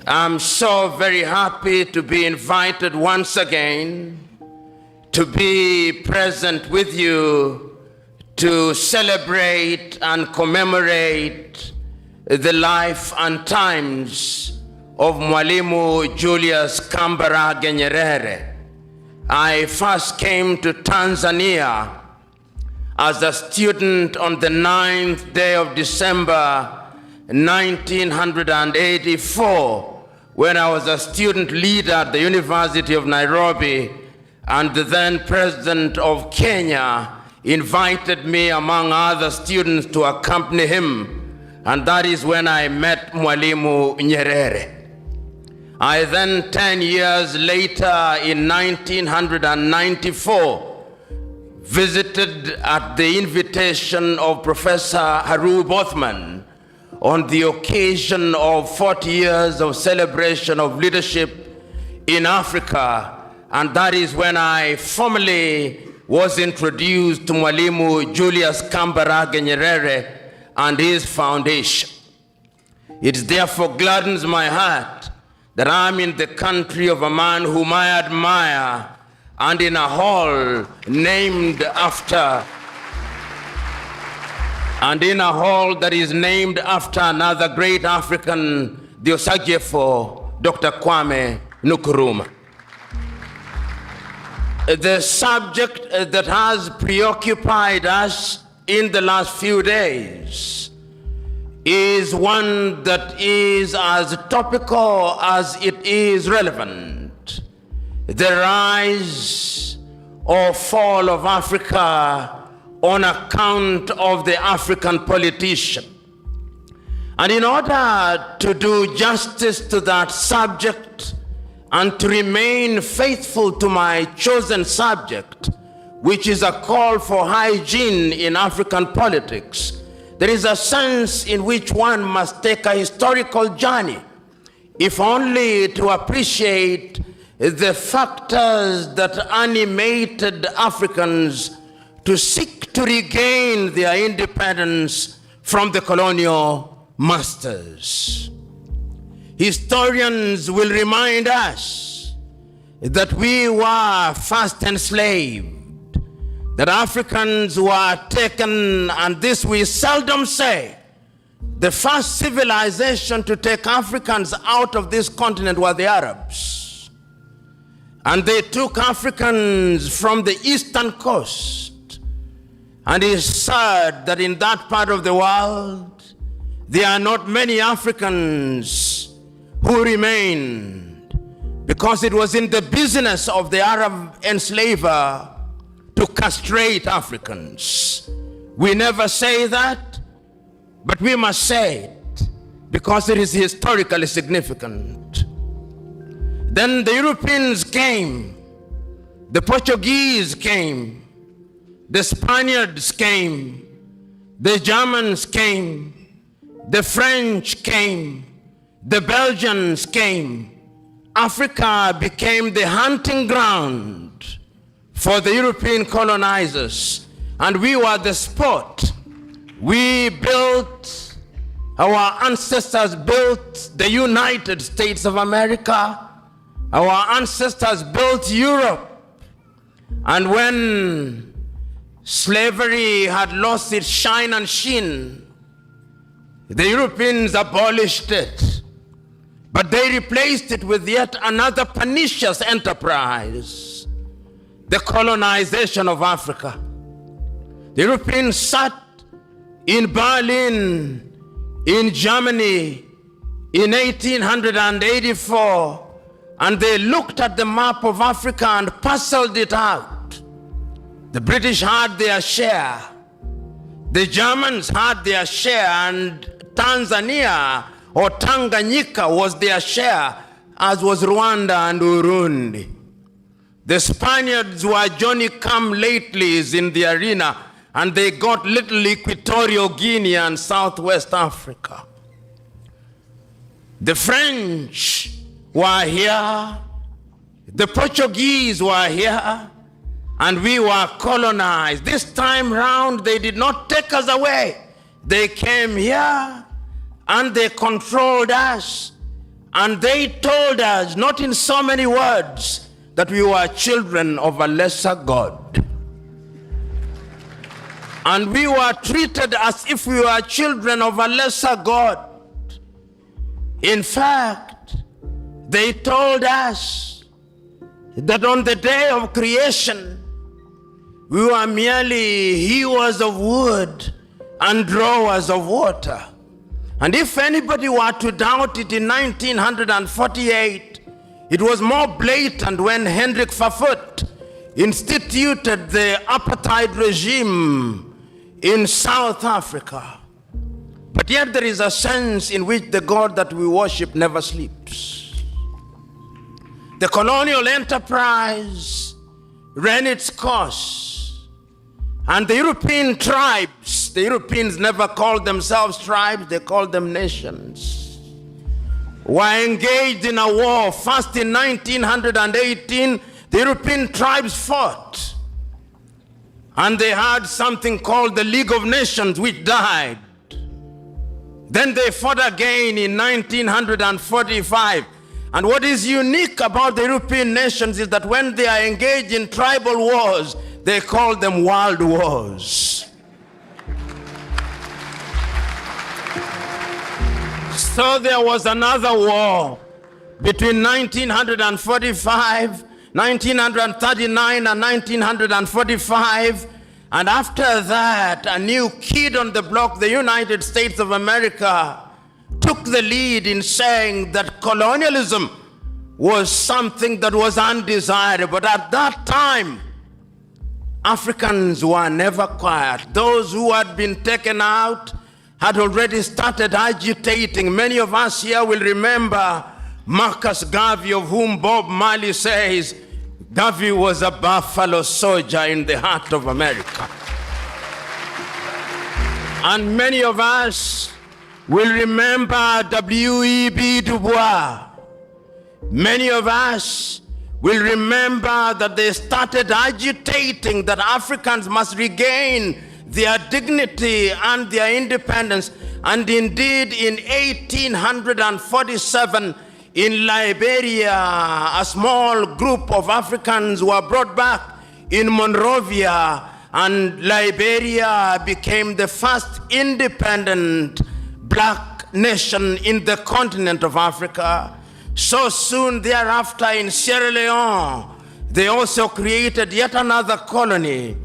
I'm so very happy to be invited once again to be present with you to celebrate and commemorate the life and times of Mwalimu Julius Nyerere. I first came to Tanzania as a student on the 9th day of December 1984, when I was a student leader at the University of Nairobi, and the then president of Kenya invited me, among other students, to accompany him. And that is when I met Mwalimu Nyerere. I then, 10 years later, in 1994, visited at the invitation of Professor Harub Othman on the occasion of 40 years of celebration of leadership in Africa. And that is when I formally was introduced to Mwalimu Julius Nyerere and his foundation. It therefore gladdens my heart that I'm in the country of a man whom I admire, and in a hall named after, and in a hall that is named after another great African, the Osagyefo, Dr. Kwame Nkrumah. The subject that has preoccupied us in the last few days is one that is as topical as it is relevant: the rise or fall of Africa on account of the African politician. And in order to do justice to that subject and to remain faithful to my chosen subject, which is a call for hygiene in African politics, there is a sense in which one must take a historical journey, if only to appreciate the factors that animated Africans to seek to regain their independence from the colonial masters. Historians will remind us that we were first enslaved, that Africans were taken, and this we seldom say. The first civilization to take Africans out of this continent were the Arabs. And they took Africans from the eastern coast. And it's sad that in that part of the world, there are not many Africans who remained, because it was in the business of the Arab enslaver to castrate Africans. We never say that, but we must say it because it is historically significant. Then the Europeans came, the Portuguese came, the Spaniards came, the Germans came, the French came, the Belgians came. Africa became the hunting ground for the European colonizers, and we were the sport. We built, our ancestors built the United States of America. Our ancestors built Europe. And when slavery had lost its shine and sheen, the Europeans abolished it. But they replaced it with yet another pernicious enterprise: the colonization of Africa. The Europeans sat in Berlin, in Germany, in 1884, and they looked at the map of Africa and parceled it out. The British had their share, the Germans had their share, and Tanzania or Tanganyika was their share, as was Rwanda and Burundi. The Spaniards were Johnny-come-latelys in the arena, and they got little Equatorial Guinea and Southwest Africa. The French were here, the Portuguese were here, and we were colonized. This time round, they did not take us away. They came here, and they controlled us, And they told us, not in so many words, that we were children of a lesser God. And we were treated as if we were children of a lesser God. In fact, they told us that on the day of creation, we were merely hewers of wood and drawers of water. And if anybody were to doubt it, in 1948, it was more blatant when Hendrik Verwoerd instituted the apartheid regime in South Africa. But yet there is a sense in which the God that we worship never sleeps. The colonial enterprise ran its course, and the European tribes, the Europeans never called themselves tribes, they called them nations, were engaged in a war. First in 1918, the European tribes fought. And they had something called the League of Nations, which died. Then they fought again in 1945. And what is unique about the European nations is that when they are engaged in tribal wars, they call them world wars. So there was another war between 1945, 1939 and 1945, and after that, a new kid on the block, the United States of America, took the lead in saying that colonialism was something that was undesirable. But at that time, Africans were never quiet. Those who had been taken out had already started agitating. Many of us here will remember Marcus Garvey, of whom Bob Marley says, Garvey was a buffalo soldier in the heart of America. And many of us will remember W.E.B. Du Bois. Many of us will remember that they started agitating that Africans must regain their dignity and their independence. And indeed, in 1847, in Liberia, a small group of Africans were brought back in Monrovia, and Liberia became the first independent black nation in the continent of Africa. So soon thereafter, in Sierra Leone, they also created yet another colony.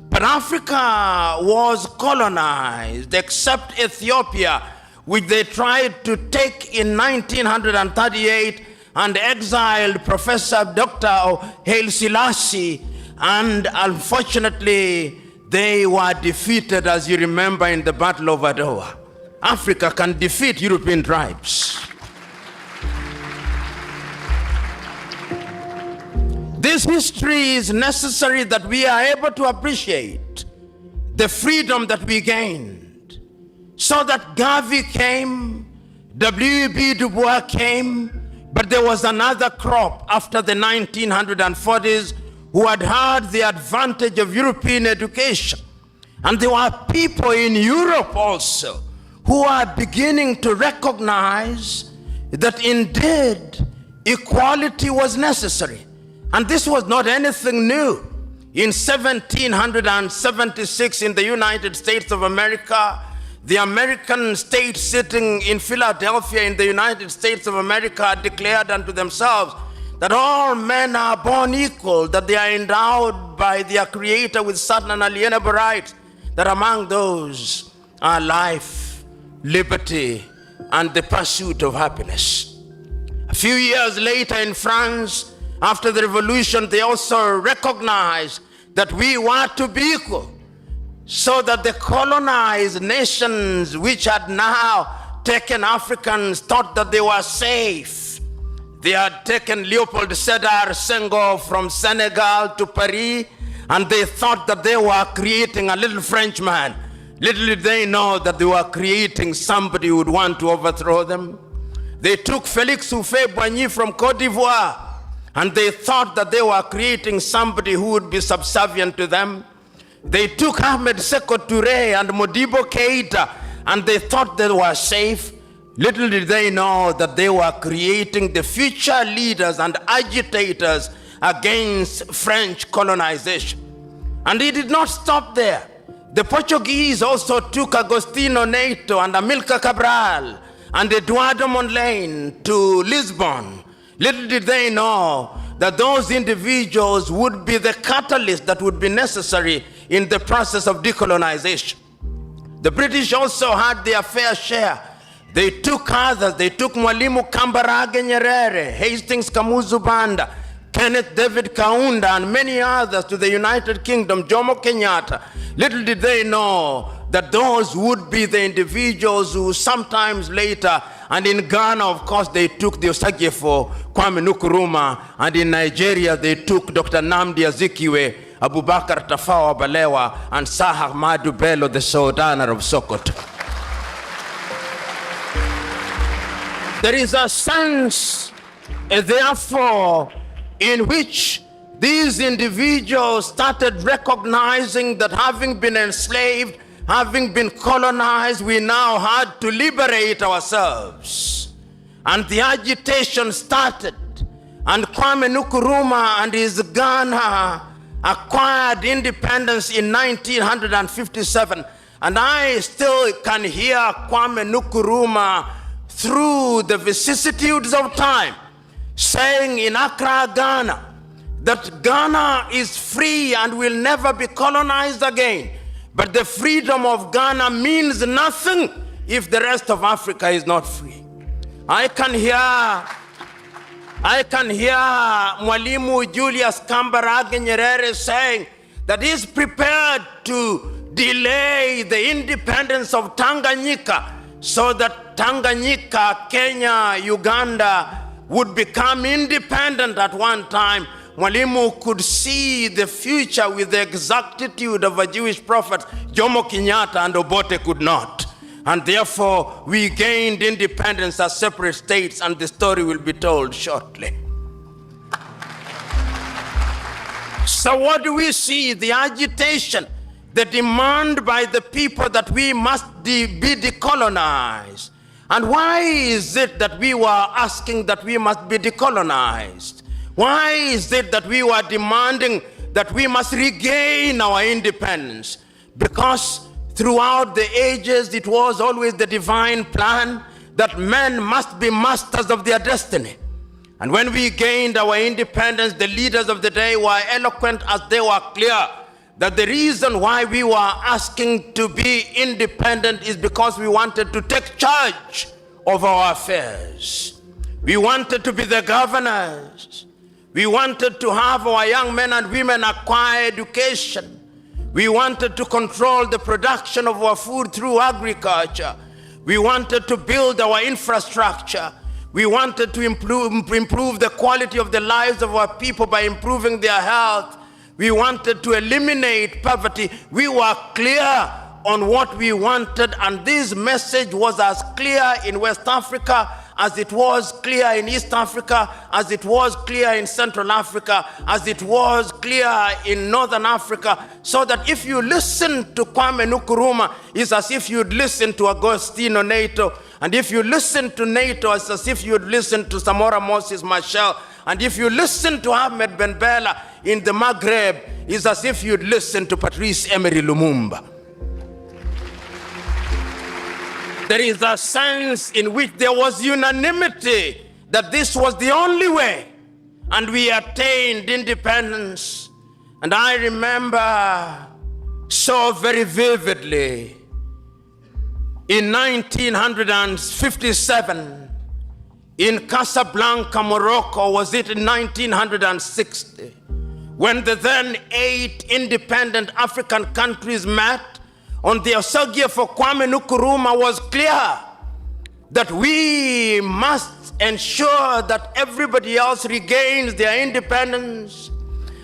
But Africa was colonized, except Ethiopia, which they tried to take in 1938 and exiled Professor Dr. Haile Selassie, and unfortunately they were defeated, as you remember, in the Battle of Adwa. Africa can defeat European tribes. This history is necessary that we are able to appreciate the freedom that we gained. So that Garvey came, W.E.B. Du Bois came, but there was another crop after the 1940s who had had the advantage of European education. And there were people in Europe also who are beginning to recognize that indeed equality was necessary. And this was not anything new. In 1776 in the United States of America, the American state sitting in Philadelphia in the United States of America declared unto themselves that all men are born equal, that they are endowed by their Creator with certain unalienable rights, that among those are life, liberty, and the pursuit of happiness. A few years later in France, after the revolution, they also recognized that we were to be equal, so that the colonized nations which had now taken Africans thought that they were safe. They had taken Leopold Sédar Senghor from Senegal to Paris, and they thought that they were creating a little Frenchman. Little did they know that they were creating somebody who would want to overthrow them. They took Félix Houphouët-Boigny from Côte d'Ivoire, and they thought that they were creating somebody who would be subservient to them. They took Ahmed Sékou Touré and Modibo Keïta, and they thought they were safe. Little did they know that they were creating the future leaders and agitators against French colonization. And it did not stop there. The Portuguese also took Agostinho Neto and Amilcar Cabral and Eduardo Mondlane to Lisbon. Little did they know that those individuals would be the catalyst that would be necessary in the process of decolonization. The British also had their fair share. They took others. They took Mwalimu Kambarage Nyerere, Hastings Kamuzu Banda, Kenneth David Kaunda, and many others to the United Kingdom, Jomo Kenyatta. Little did they know that those would be the individuals who sometimes later, and in Ghana, of course, they took the Osagyefo, Kwame Nkrumah, and in Nigeria, they took Dr. Nnamdi Azikiwe, Abubakar Tafawa Balewa, and Sir Ahmadu Bello, the Sultan of Sokoto. There is a sense, therefore, in which these individuals started recognizing that having been enslaved, having been colonized, we now had to liberate ourselves. And the agitation started. And Kwame Nkrumah and his Ghana acquired independence in 1957. And I still can hear Kwame Nkrumah through the vicissitudes of time saying in Accra, Ghana, that Ghana is free and will never be colonized again. But the freedom of Ghana means nothing if the rest of Africa is not free. I can hear Mwalimu Julius Kambarage Nyerere saying that he's prepared to delay the independence of Tanganyika so that Tanganyika, Kenya, Uganda would become independent at one time. Mwalimu could see the future with the exactitude of a Jewish prophet. Jomo Kenyatta and Obote could not. And therefore, we gained independence as separate states, and the story will be told shortly. So what do we see? The agitation, the demand by the people that we must be decolonized. And why is it that we were asking that we must be decolonized? Why is it that we were demanding that we must regain our independence? Because throughout the ages, it was always the divine plan that men must be masters of their destiny. And when we gained our independence, the leaders of the day were eloquent as they were clear that the reason why we were asking to be independent is because we wanted to take charge of our affairs. We wanted to be the governors. We wanted to have our young men and women acquire education. We wanted to control the production of our food through agriculture. We wanted to build our infrastructure. We wanted to improve the quality of the lives of our people by improving their health. We wanted to eliminate poverty. We were clear on what we wanted, and this message was as clear in West Africa as it was clear in East Africa, as it was clear in Central Africa, as it was clear in Northern Africa, so that if you listen to Kwame Nkrumah, it's as if you'd listen to Agostinho Neto, and if you listen to Neto, it's as if you'd listen to Samora Moses Machel, and if you listen to Ahmed Ben Bella in the Maghreb, it's as if you'd listen to Patrice Emery Lumumba. There is a sense in which there was unanimity that this was the only way, and we attained independence. And I remember so very vividly in 1957 in Casablanca, Morocco, was it in 1960, when the then 8 independent African countries met on the Osagie for Kwame Nkrumah, was clear that we must ensure that everybody else regains their independence,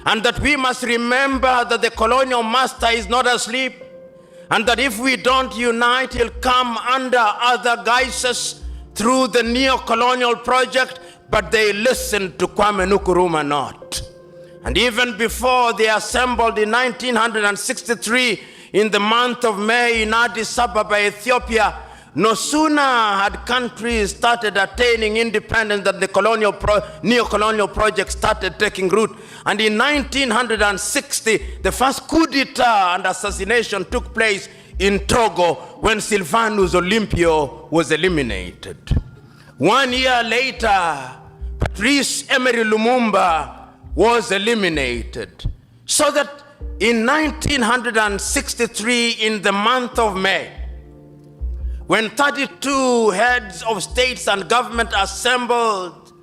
and that we must remember that the colonial master is not asleep, and that if we don't unite, he'll come under other guises through the neo-colonial project. But they listened to Kwame Nkrumah not. And even before they assembled in 1963, in the month of May in Addis Ababa, Ethiopia, no sooner had countries started attaining independence than the neo-colonial project started taking root. And in 1960, the first coup d'etat and assassination took place in Togo when Sylvanus Olympio was eliminated. 1 year later, Patrice Emery Lumumba was eliminated. So that in 1963, in the month of May, when 32 heads of states and government assembled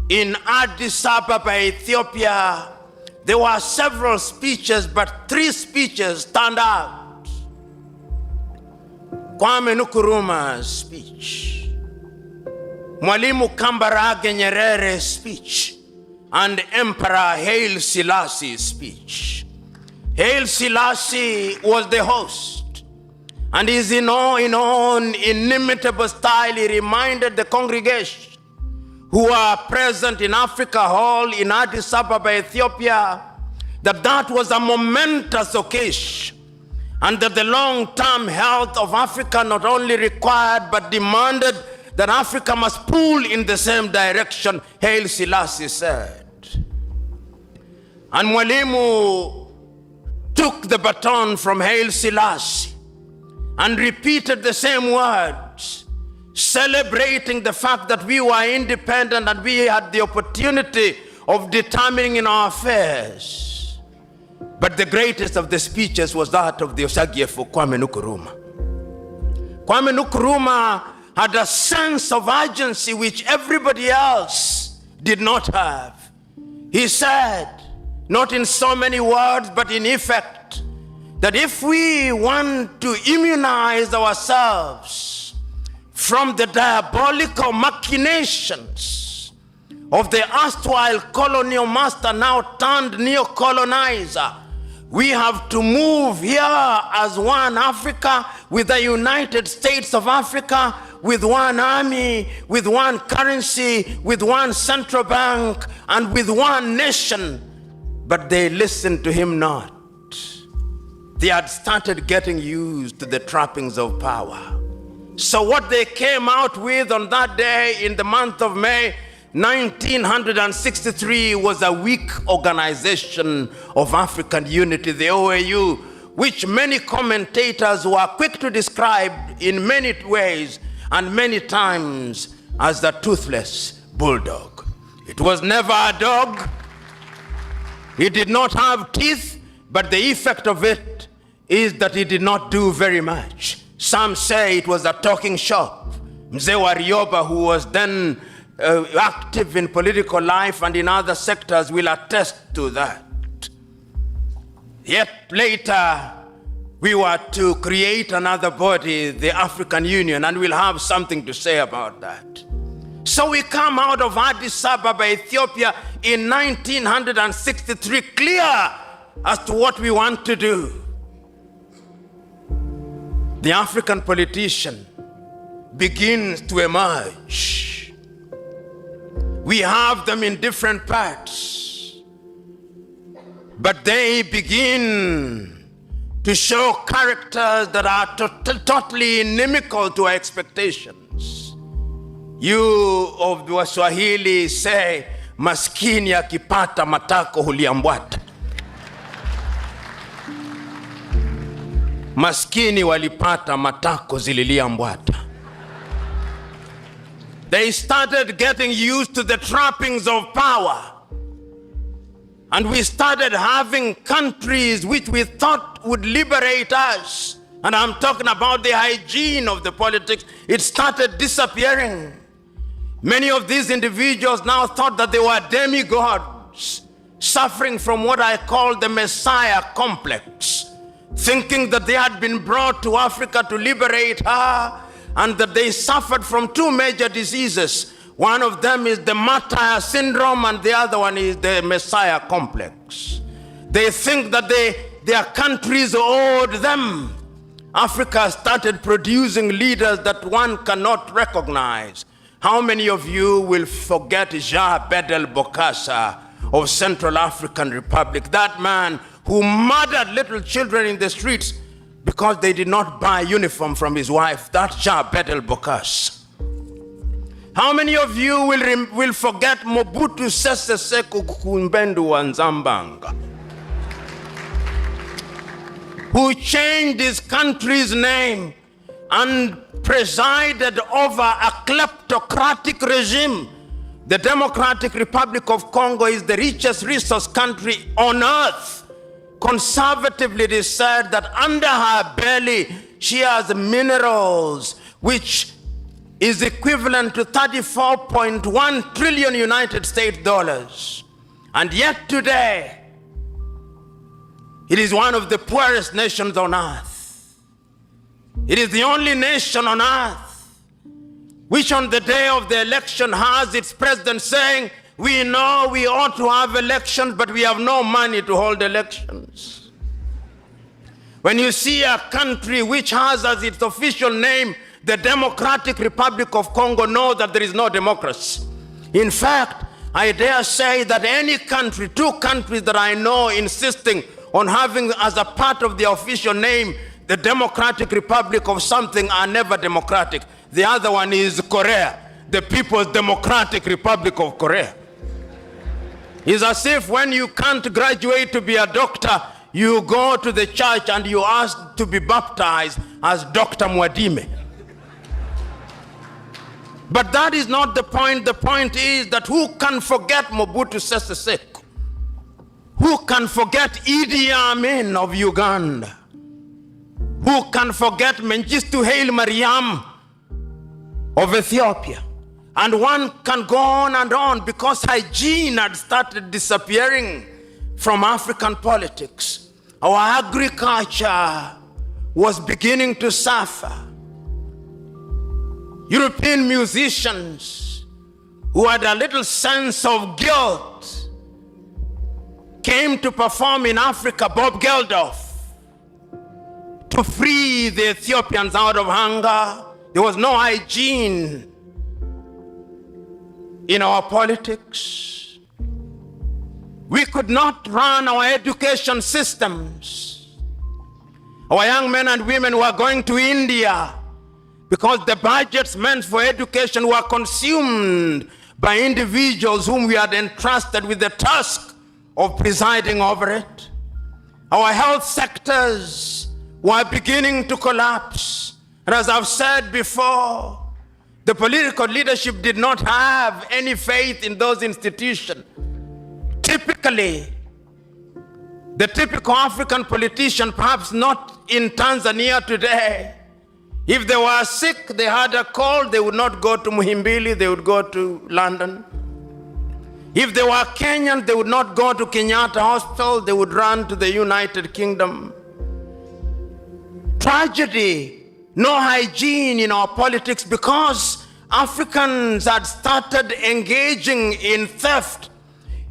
in Addis Ababa, Ethiopia, there were several speeches, but 3 speeches stand out. Kwame Nkrumah's speech, Mwalimu Kambarage Nyerere's speech, and Emperor Haile Selassie's speech. Haile Selassie was the host, and his own inimitable style, he reminded the congregation who are present in Africa Hall in Addis Ababa, Ethiopia, that was a momentous occasion, and that the long-term health of Africa not only required but demanded that Africa must pull in the same direction, Haile Selassie said. And Mwalimu took the baton from Haile Selassie and repeated the same words, celebrating the fact that we were independent and we had the opportunity of determining in our affairs. But the greatest of the speeches was that of the Osagyefo Kwame Nkrumah. Kwame Nkrumah had a sense of urgency which everybody else did not have. He said, not in so many words, but in effect, that if we want to immunize ourselves from the diabolical machinations of the erstwhile colonial master, now turned neo-colonizer, we have to move here as one Africa, with the United States of Africa, with one army, with one currency, with one central bank, and with one nation. But they listened to him not. They had started getting used to the trappings of power. So what they came out with on that day in the month of May 1963 was a weak organization of African unity, the OAU, which many commentators were quick to describe in many ways and many times as the toothless bulldog. It was never a dog. It did not have teeth, but the effect of it is that it did not do very much. Some say it was a talking shop. Mzee Warioba, who was then active in political life and in other sectors, will attest to that. Yet later, we were to create another body, the African Union, and we'll have something to say about that. So we come out of Addis Ababa, Ethiopia in 1963, clear as to what we want to do. The African politician begins to emerge. We have them in different parts, but they begin to show characters that are totally inimical to our expectations. You of the Swahili say, maskini akipata matako huliambwata. Maskini walipata matako zililiambwata. They started getting used to the trappings of power. And we started having countries which we thought would liberate us. And I'm talking about the hygiene of the politics. It started disappearing. Many of these individuals now thought that they were demigods, suffering from what I call the Messiah complex, thinking that they had been brought to Africa to liberate her, and that they suffered from 2 major diseases. One of them is the martyr syndrome, and the other one is the Messiah complex. They think that their countries owed them. Africa started producing leaders that one cannot recognize. How many of you will forget Jean Bedel Bokassa of Central African Republic, that man who murdered little children in the streets because they did not buy uniform from his wife. That Shah Bedel Bokas. How many of you will forget Mobutu Sese Seko Kumbendu Wanzambanga, who changed his country's name and presided over a kleptocratic regime? The Democratic Republic of Congo is the richest resource country on earth. Conservatively, it is said that under her belly, she has minerals, which is equivalent to 34.1 trillion United States dollars. And yet today, it is one of the poorest nations on earth. It is the only nation on earth which on the day of the election has its president saying, we know we ought to have elections, but we have no money to hold elections. When you see a country which has as its official name the Democratic Republic of Congo, know that there is no democracy. In fact, I dare say that any country, two countries that I know insisting on having as a part of the official name the Democratic Republic of something are never democratic. The other one is Korea, the People's Democratic Republic of Korea. It's as if when you can't graduate to be a doctor, you go to the church and you ask to be baptized as Dr. Mwadime. But that is not the point. The point is that who can forget Mobutu Sese Seko? Who can forget Idi Amin of Uganda? Who can forget Mengistu Haile Mariam of Ethiopia? And one can go on and on, because hygiene had started disappearing from African politics. Our agriculture was beginning to suffer. European musicians who had a little sense of guilt came to perform in Africa, Bob Geldof, to free the Ethiopians out of hunger. There was no hygiene in our politics. We could not run our education systems. Our young men and women were going to India because the budgets meant for education were consumed by individuals whom we had entrusted with the task of presiding over it. Our health sectors were beginning to collapse. And as I've said before, the political leadership did not have any faith in those institutions. Typically, the typical African politician, perhaps not in Tanzania today, if they were sick, they had a cold, they would not go to Muhimbili, they would go to London. If they were Kenyan, they would not go to Kenyatta Hospital, they would run to the United Kingdom. Tragedy. No hygiene in our politics, because Africans had started engaging in theft.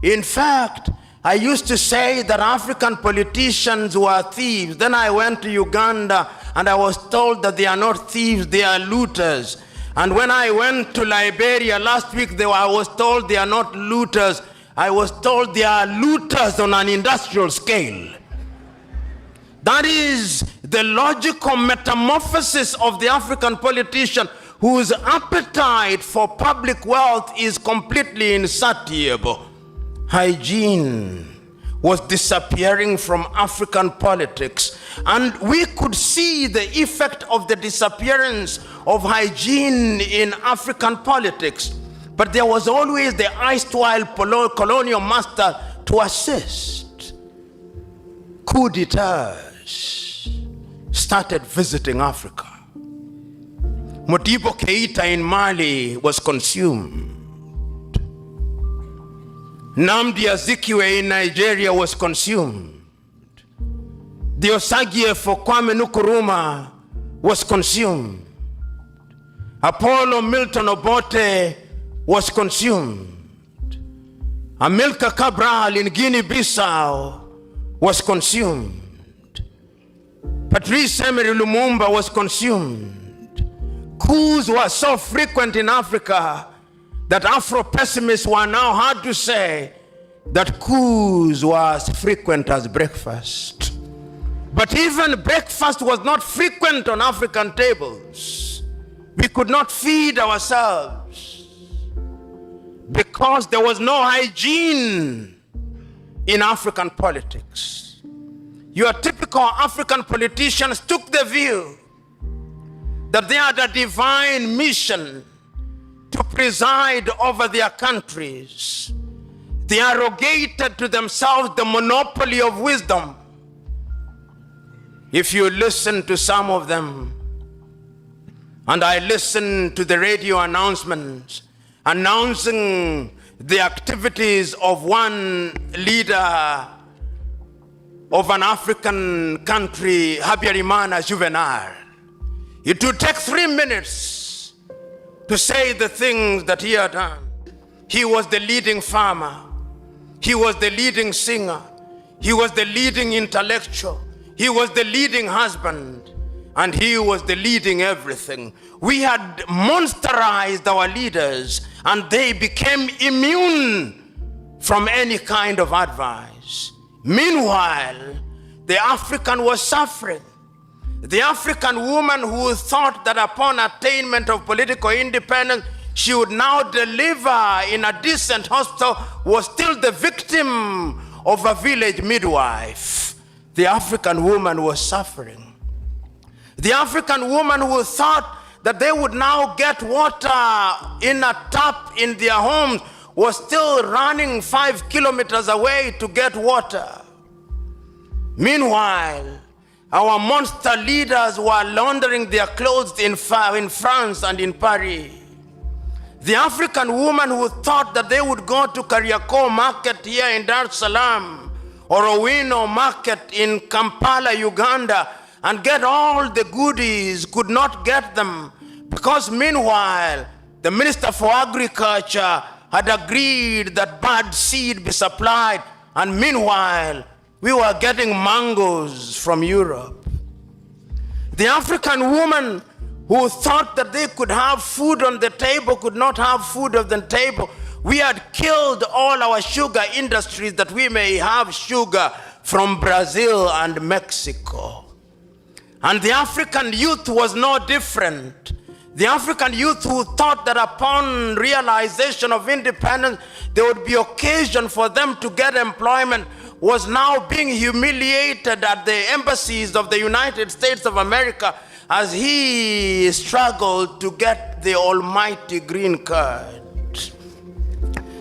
In fact, I used to say that African politicians were thieves. Then I went to Uganda and I was told that they are not thieves, they are looters. And when I went to Liberia last week, I was told they are not looters. I was told they are looters on an industrial scale. That is the logical metamorphosis of the African politician, whose appetite for public wealth is completely insatiable. Hygiene was disappearing from African politics, and we could see the effect of the disappearance of hygiene in African politics. But there was always the erstwhile colonial master to assist. Coup d'etats started visiting Africa. Modibo Keita in Mali was consumed. Nnamdi Azikiwe in Nigeria was consumed. The Osagie for Kwame Nkrumah was consumed. Apollo Milton Obote was consumed. Amilcar Cabral in Guinea-Bissau was consumed. Patrice Emery Lumumba was consumed. Coups were so frequent in Africa that Afro-pessimists were now hard to say that coups were as frequent as breakfast. But But even breakfast was not frequent on African tables. We could not feed ourselves because there was no hygiene in African politics. Your typical African politicians took the view that they had a divine mission to preside over their countries. They arrogated to themselves the monopoly of wisdom. If you listen to some of them, and I listen to the radio announcements announcing the activities of one leader of an African country, Habyarimana Juvenal, it would take 3 minutes to say the things that he had done. He was the leading farmer. He was the leading singer. He was the leading intellectual. He was the leading husband. And he was the leading everything. We had monsterized our leaders, and they became immune from any kind of advice. Meanwhile, the African was suffering. The African woman who thought that upon attainment of political independence, she would now deliver in a decent hospital was still the victim of a village midwife. The African woman was suffering. The African woman who thought that they would now get water in a tap in their homes was still running 5 kilometers away to get water. Meanwhile, our monster leaders were laundering their clothes in France and in Paris. The African woman who thought that they would go to Kariakoo market here in Dar es Salaam or Owino market in Kampala, Uganda, and get all the goodies could not get them because meanwhile, the Minister for Agriculture had agreed that bad seed be supplied, and meanwhile, we were getting mangoes from Europe. The African woman who thought that they could have food on the table could not have food on the table. We had killed all our sugar industries that we may have sugar from Brazil and Mexico. And the African youth was no different. The African youth who thought that upon realization of independence, there would be occasion for them to get employment was now being humiliated at the embassies of the United States of America as he struggled to get the almighty green card.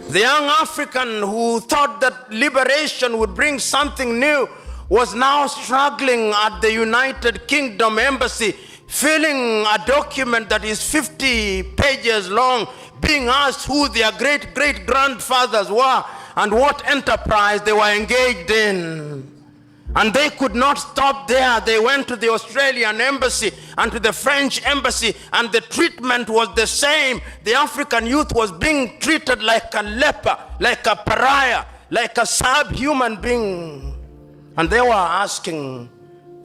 The young African who thought that liberation would bring something new was now struggling at the United Kingdom embassy, filling a document that is 50 pages long, being asked who their great-great-grandfathers were and what enterprise they were engaged in. And they could not stop there. They went to the Australian embassy and to the French embassy, and the treatment was the same. The African youth was being treated like a leper, like a pariah, like a subhuman being. And they were asking,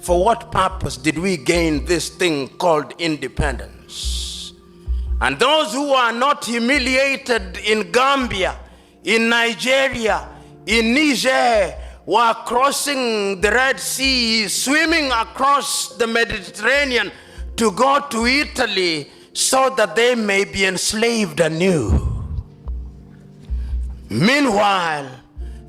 for what purpose did we gain this thing called independence? And those who are not humiliated in Gambia, in Nigeria, in Niger, were crossing the Red Sea, swimming across the Mediterranean to go to Italy so that they may be enslaved anew. Meanwhile,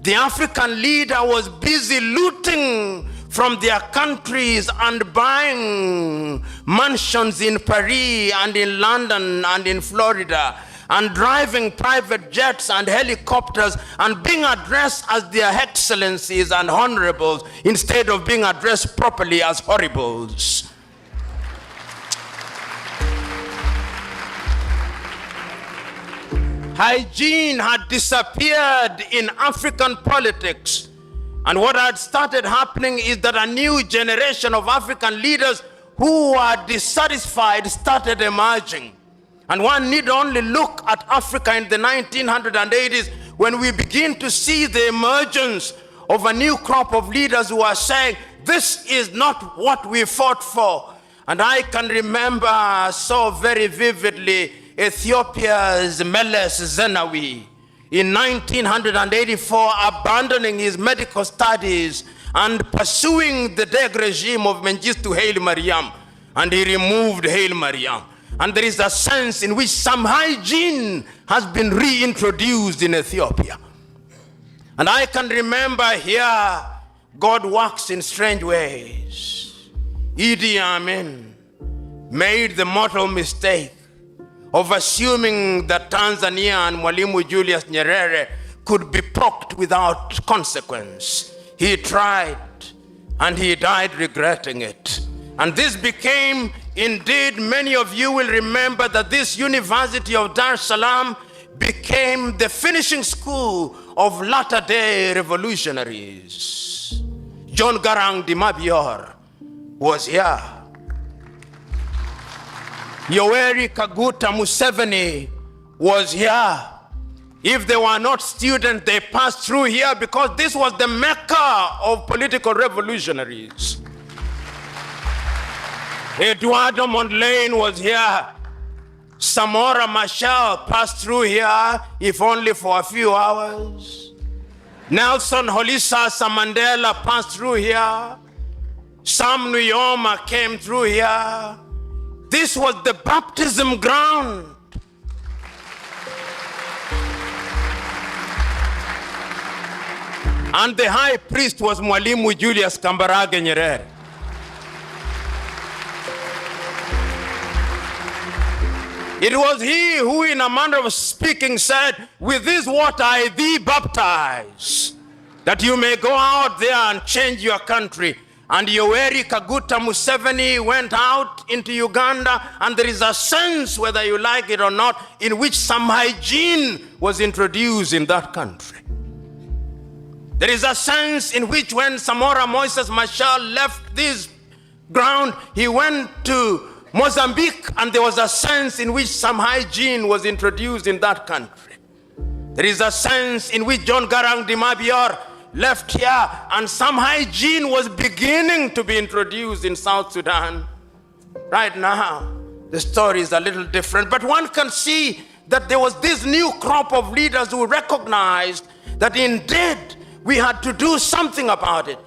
the African leader was busy looting from their countries and buying mansions in Paris and in London and in Florida, and driving private jets and helicopters and being addressed as their excellencies and honorables instead of being addressed properly as horribles. Hygiene had disappeared in African politics. And what had started happening is that a new generation of African leaders who were dissatisfied started emerging. And one need only look at Africa in the 1980s when we begin to see the emergence of a new crop of leaders who are saying, this is not what we fought for. And I can remember so very vividly Ethiopia's Meles Zenawi in 1984 abandoning his medical studies and pursuing the Deg regime of Mengistu Haile Mariam, and he removed Haile Mariam. And there is a sense in which some hygiene has been reintroduced in Ethiopia. And I can remember here, God works in strange ways. Idi Amin made the mortal mistake of assuming that Tanzania and Mwalimu Julius Nyerere could be poked without consequence. He tried, and he died regretting it. And this became, indeed, many of you will remember that this University of Dar es Salaam became the finishing school of latter-day revolutionaries. John Garang de Mabior was here. Yoweri Kaguta Museveni was here. If they were not students, they passed through here because this was the mecca of political revolutionaries. Eduardo Mondlane was here. Samora Machel passed through here, if only for a few hours. Nelson Holisa Mandela passed through here. Sam Nujoma came through here. This was the baptism ground. And the high priest was Mwalimu Julius Kambarage Nyerere. It was he who, in a manner of speaking, said, "With this water I thee baptize, that you may go out there and change your country." And Yoweri Kaguta Museveni went out into Uganda, and there is a sense, whether you like it or not, in which some hygiene was introduced in that country. There is a sense in which when Samora Moises Machel left this ground, he went to Mozambique, and there was a sense in which some hygiene was introduced in that country. There is a sense in which John Garang de Mabior left here, and some hygiene was beginning to be introduced in South Sudan. Right now, the story is a little different, but one can see that there was this new crop of leaders who recognized that indeed we had to do something about it.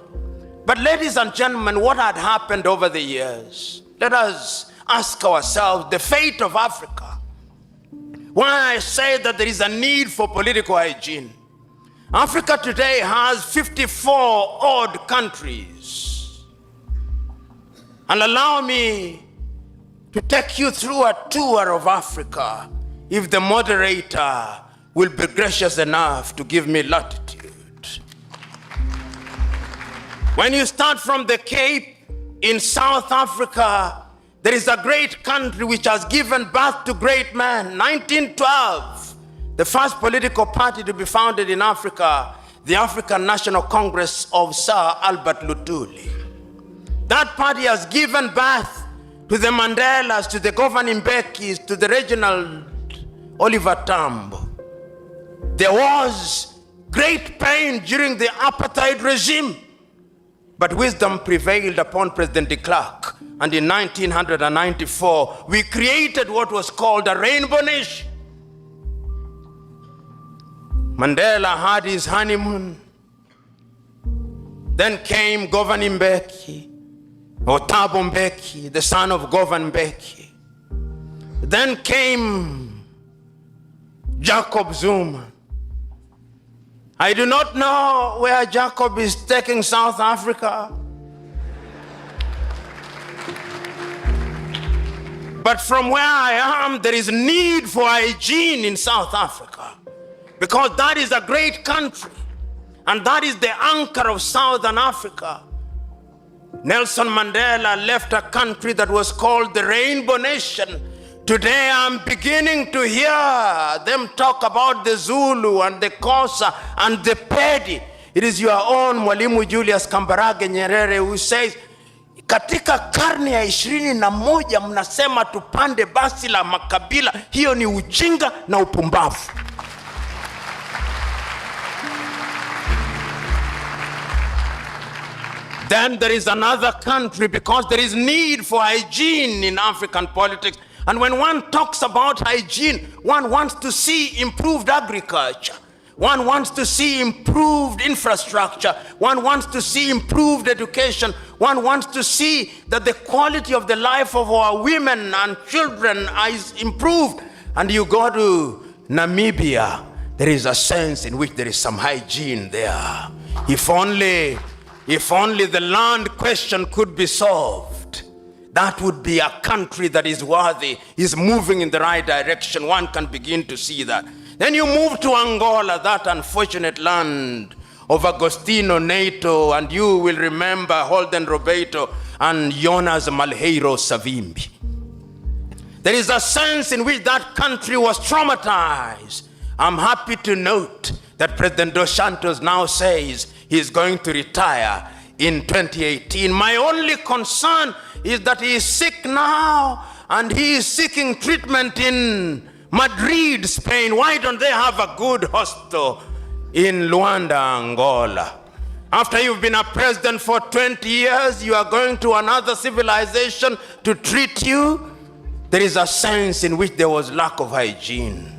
But ladies and gentlemen, what had happened over the years? Let us ask ourselves the fate of Africa. Why I say that there is a need for political hygiene. Africa today has 54 odd countries. And allow me to take you through a tour of Africa, if the moderator will be gracious enough to give me latitude. When you start from the Cape in South Africa, there is a great country which has given birth to great men. 1912, the first political party to be founded in Africa, the African National Congress of Sir Albert Lutuli. That party has given birth to the Mandelas, to the governing Mbekis, to the Reginald Oliver Tambo. There was great pain during the apartheid regime, but wisdom prevailed upon President de Klerk. And in 1994, we created what was called a rainbow nation. Mandela had his honeymoon. Then came Governor Mbeki, or Thabo Mbeki, the son of Governor Mbeki. Then came Jacob Zuma. I do not know where Jacob is taking South Africa. But from where I am, there is need for hygiene in South Africa, because that is a great country, and that is the anchor of Southern Africa. Nelson Mandela left a country that was called the Rainbow Nation. Today I'm beginning to hear them talk about the Zulu and the Xhosa and the Pedi. It is your own Mwalimu Julius Kambarage Nyerere who says, katika karne ya 21 mnasema tupande basi la makabila, hiyo ni ujinga na upumbavu. Then there is another country, because there is need for hygiene in African politics. And when one talks about hygiene, one wants to see improved agriculture. One wants to see improved infrastructure. One wants to see improved education. One wants to see that the quality of the life of our women and children is improved. And you go to Namibia, there is a sense in which there is some hygiene there. If only the land question could be solved, that would be a country that is worthy, is moving in the right direction. One can begin to see that. Then you move to Angola, that unfortunate land of Agostinho Neto, and you will remember Holden Roberto and Jonas Malheiro Savimbi. There is a sense in which that country was traumatized. I'm happy to note that President Dos Santos now says he's going to retire in 2018. My only concern is that he is sick now and he is seeking treatment in Madrid, Spain. Why don't they have a good hospital in Luanda, Angola? After you've been a president for 20 years, you are going to another civilization to treat you. There is a sense in which there was lack of hygiene.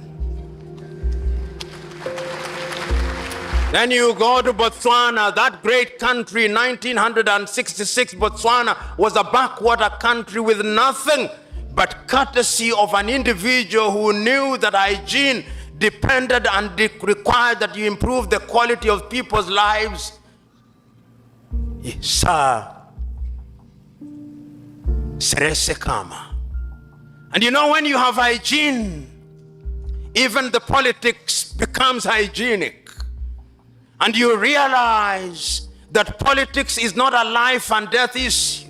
Then you go to Botswana, that great country. 1966, Botswana was a backwater country with nothing but courtesy of an individual who knew that hygiene depended and required that you improve the quality of people's lives. Sir Serese Khama. And you know, when you have hygiene, even the politics becomes hygienic. And you realize that politics is not a life and death issue.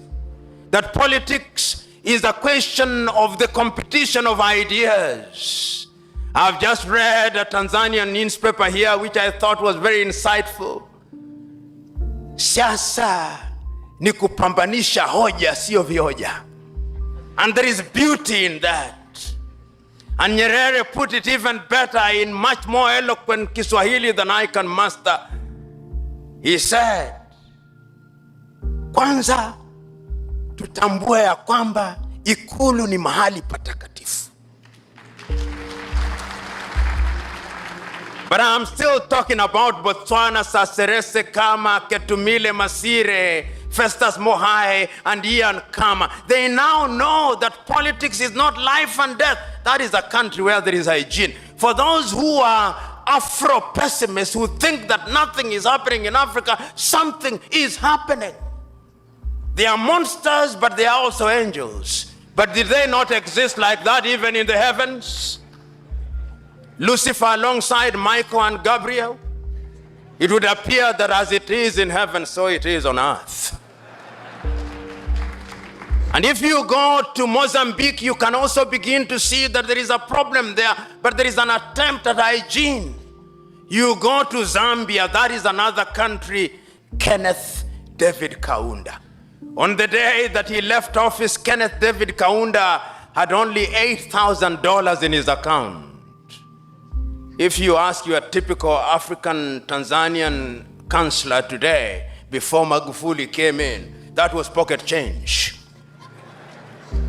That politics is a question of the competition of ideas. I've just read a Tanzanian newspaper here which I thought was very insightful. Siasa ni kupambanisha hoja sio vioja. And there is beauty in that. And Nyerere put it even better in much more eloquent Kiswahili than I can master. He said, kwanza tutambue ya kwamba ikulu ni mahali patakatifu. But I'm still talking about Botswana, Serese Khama, Ketumile Masire, Festus Mohai, and Ian Khama. They now know that politics is not life and death. That is a country where there is hygiene. For those who are Afro-pessimists, who think that nothing is happening in Africa, something is happening. They are monsters, but they are also angels. But did they not exist like that even in the heavens? Lucifer alongside Michael and Gabriel? It would appear that as it is in heaven, so it is on earth. And if you go to Mozambique, you can also begin to see that there is a problem there, but there is an attempt at hygiene. You go to Zambia, that is another country, Kenneth David Kaunda. On the day that he left office, Kenneth David Kaunda had only $8,000 in his account. If you ask your typical African Tanzanian counselor today, before Magufuli came in, that was pocket change.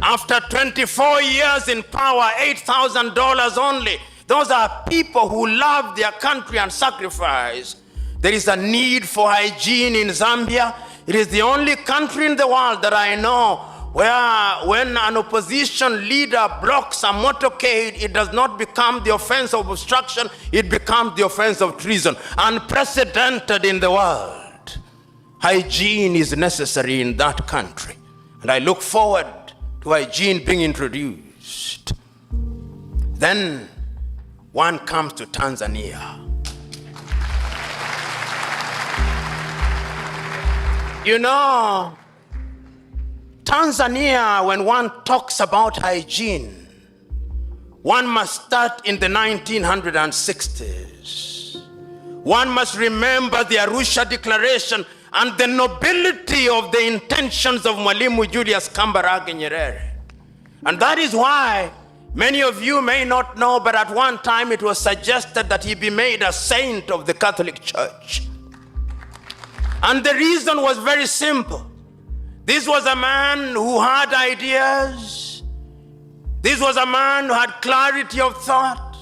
After 24 years in power, $8,000 only. Those are people who love their country and sacrifice. There is a need for hygiene in Zambia. It is the only country in the world that I know where when an opposition leader blocks a motorcade, it does not become the offense of obstruction, it becomes the offense of treason. Unprecedented in the world. Hygiene is necessary in that country. And I look forward to hygiene being introduced. Then one comes to Tanzania. You know, Tanzania, when one talks about hygiene, one must start in the 1960s. One must remember the Arusha Declaration and the nobility of the intentions of Mwalimu Julius Nyerere. And that is why many of you may not know, but at one time it was suggested that he be made a saint of the Catholic Church. And the reason was very simple. This was a man who had ideas. This was a man who had clarity of thought.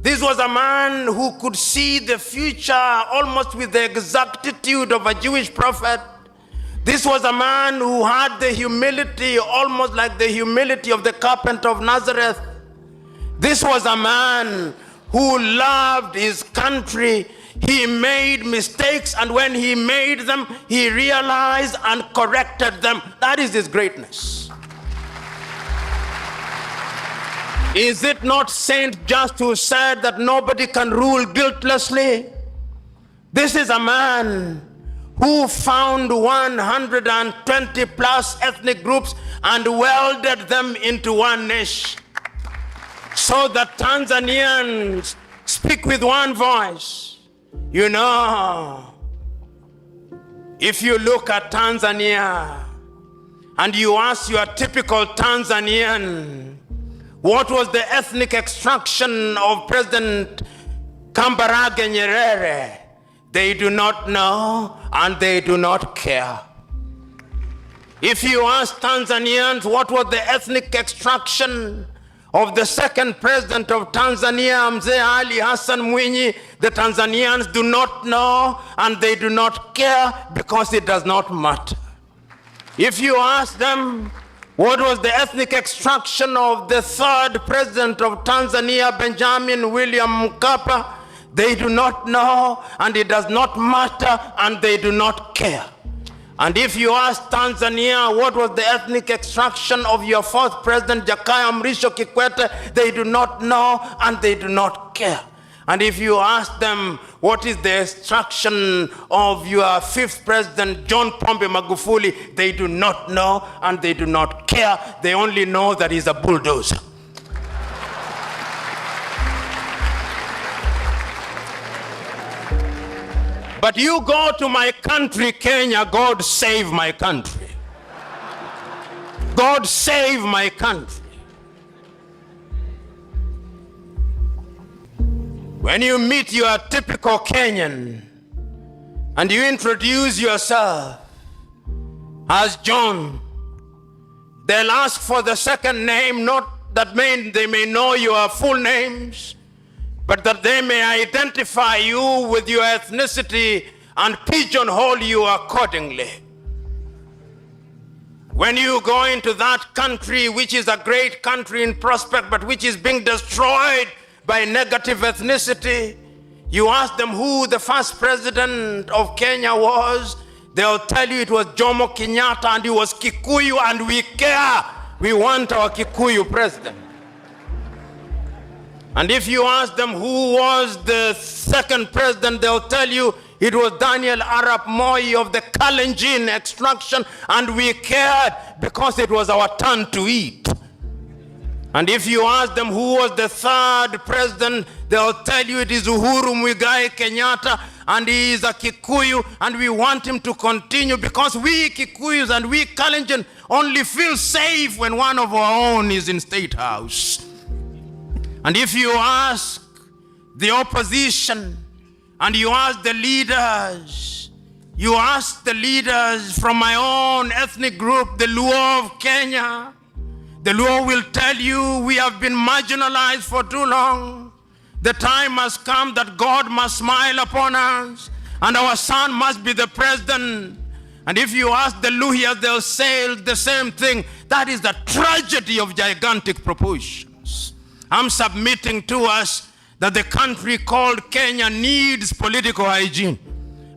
This was a man who could see the future almost with the exactitude of a Jewish prophet. This was a man who had the humility, almost like the humility of the carpenter of Nazareth. This was a man who loved his country. He made mistakes, and when he made them, he realized and corrected them. That is his greatness. Is it not Saint Just who said that nobody can rule guiltlessly? This is a man who found 120 plus ethnic groups and welded them into one nation, so that Tanzanians speak with one voice. You know, if you look at Tanzania and you ask your typical Tanzanian, what was the ethnic extraction of President Kambarage Nyerere? They do not know and they do not care. If you ask Tanzanians what was the ethnic extraction of the second president of Tanzania, Mzee Ali Hassan Mwinyi, the Tanzanians do not know and they do not care because it does not matter. If you ask them what was the ethnic extraction of the third president of Tanzania, Benjamin William Mkapa, they do not know and it does not matter and they do not care. And if you ask Tanzania what was the ethnic extraction of your fourth president, Jakaya Mrisho Kikwete, they do not know and they do not care. And if you ask them what is the extraction of your fifth president, John Pombe Magufuli, they do not know and they do not care. They only know that he's a bulldozer. But you go to my country, Kenya, God save my country. God save my country. When you meet your typical Kenyan and you introduce yourself as John, they'll ask for the second name, not that they may know your full names, but that they may identify you with your ethnicity and pigeonhole you accordingly. When you go into that country, which is a great country in prospect, but which is being destroyed by negative ethnicity, you ask them who the first president of Kenya was, they'll tell you it was Jomo Kenyatta and he was Kikuyu, and we care. We want our Kikuyu president. And if you ask them who was the second president, they'll tell you it was Daniel Arap Moi of the Kalenjin extraction, and we cared because it was our turn to eat. And if you ask them who was the third president, they'll tell you it is Uhuru Muigai Kenyatta, and he is a Kikuyu, and we want him to continue because we Kikuyus and we Kalenjin only feel safe when one of our own is in State House. And if you ask the opposition and you ask the leaders, from my own ethnic group, the Luo of Kenya, the Luo will tell you we have been marginalized for too long. The time has come that God must smile upon us and our son must be the president. And if you ask the Luhyas, they'll say the same thing. That is the tragedy of gigantic proportions. I'm submitting to us that the country called Kenya needs political hygiene.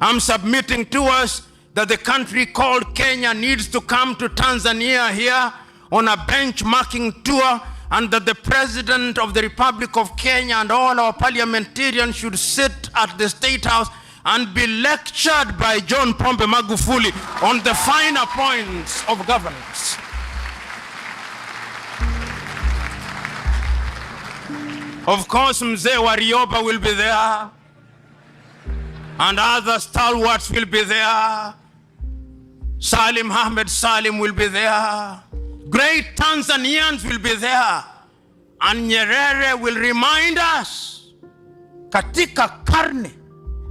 I'm submitting to us that the country called Kenya needs to come to Tanzania here on a benchmarking tour, and that the President of the Republic of Kenya and all our parliamentarians should sit at the State House and be lectured by John Pombe Magufuli on the finer points of governance. Of course, Mzee Warioba will be there, and other stalwarts will be there. Salim Ahmed Salim will be there. Great Tanzanians will be there. And Nyerere will remind us, katika karne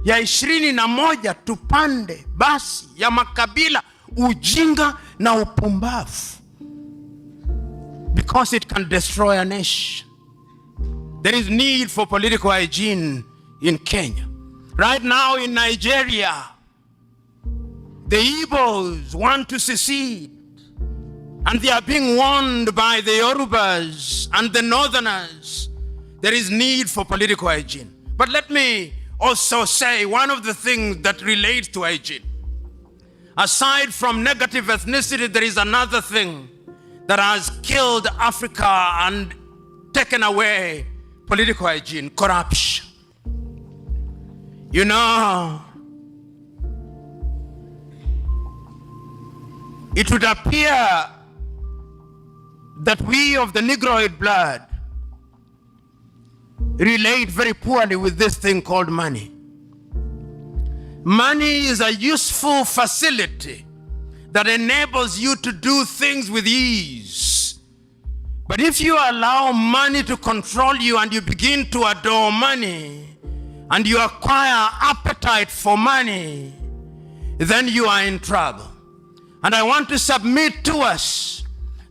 ya 21 tupande basi ya makabila, ujinga na upumbavu, because it can destroy a nation. there is need for political hygiene in Kenya. Right now in Nigeria, the Igbos want to secede, and they are being warned by the Yorubas and the Northerners. There is need for political hygiene. But let me also say one of the things that relates to hygiene. Aside from negative ethnicity, there is another thing that has killed Africa and taken away political hygiene: corruption. You know, it would appear that we of the Negroid blood relate very poorly with this thing called money. Money is a useful facility that enables you to do things with ease. But if you allow money to control you and you begin to adore money and you acquire appetite for money, then you are in trouble. And I want to submit to us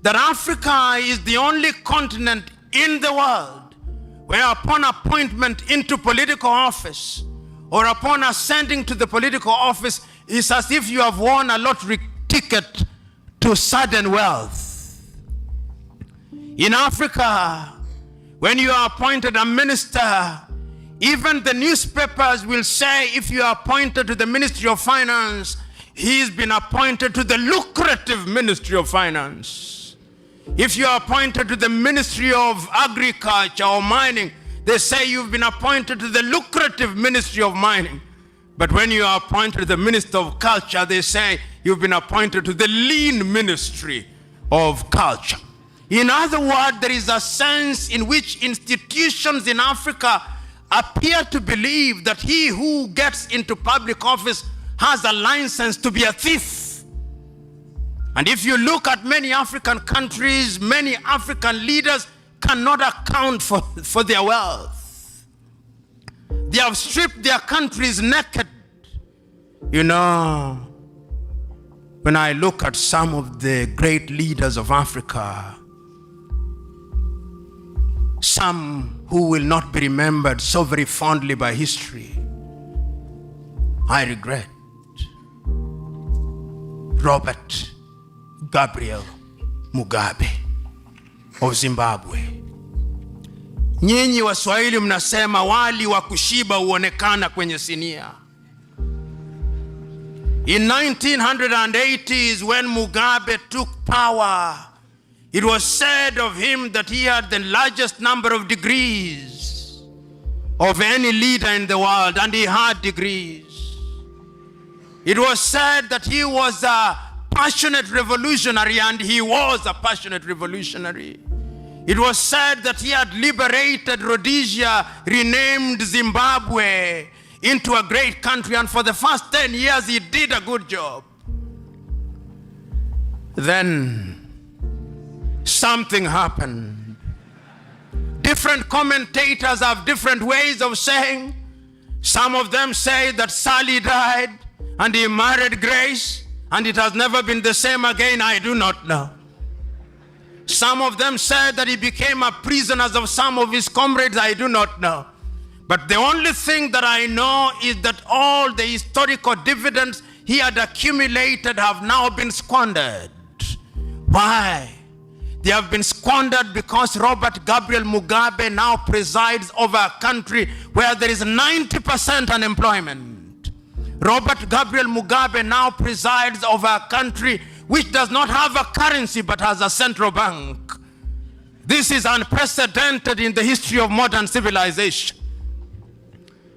that Africa is the only continent in the world where upon appointment into political office or upon ascending to the political office, it's as if you have won a lottery ticket to sudden wealth. In Africa, when you are appointed a minister, even the newspapers will say if you are appointed to the Ministry of Finance, he's been appointed to the lucrative Ministry of Finance. If you are appointed to the Ministry of Agriculture or Mining, they say you've been appointed to the lucrative Ministry of Mining. But when you are appointed to the Minister of Culture, they say you've been appointed to the lean Ministry of Culture. In other words, there is a sense in which institutions in Africa appear to believe that he who gets into public office has a license to be a thief. And if you look at many African countries, many African leaders cannot account for their wealth. They have stripped their countries naked. You know, when I look at some of the great leaders of Africa, some who will not be remembered so very fondly by history, I regret. Robert Gabriel Mugabe of Zimbabwe. Nyinyi wa Swahili mnasema wali wa kushiba huonekana kwenye sinia. In 1980s, when Mugabe took power, it was said of him that he had the largest number of degrees of any leader in the world, and he had degrees. It was said that he was a passionate revolutionary, and he was a passionate revolutionary. It was said that he had liberated Rhodesia, renamed Zimbabwe into a great country, and for the first 10 years he did a good job. Then something happened. Different commentators have different ways of saying. Some of them say that Sally died and he married Grace and it has never been the same again. I do not know. Some of them said that he became a prisoner of some of his comrades. I do not know. But the only thing that I know is that all the historical dividends he had accumulated have now been squandered. Why? They have been squandered because Robert Gabriel Mugabe now presides over a country where there is 90% unemployment. Robert Gabriel Mugabe now presides over a country which does not have a currency but has a central bank. This is unprecedented in the history of modern civilization.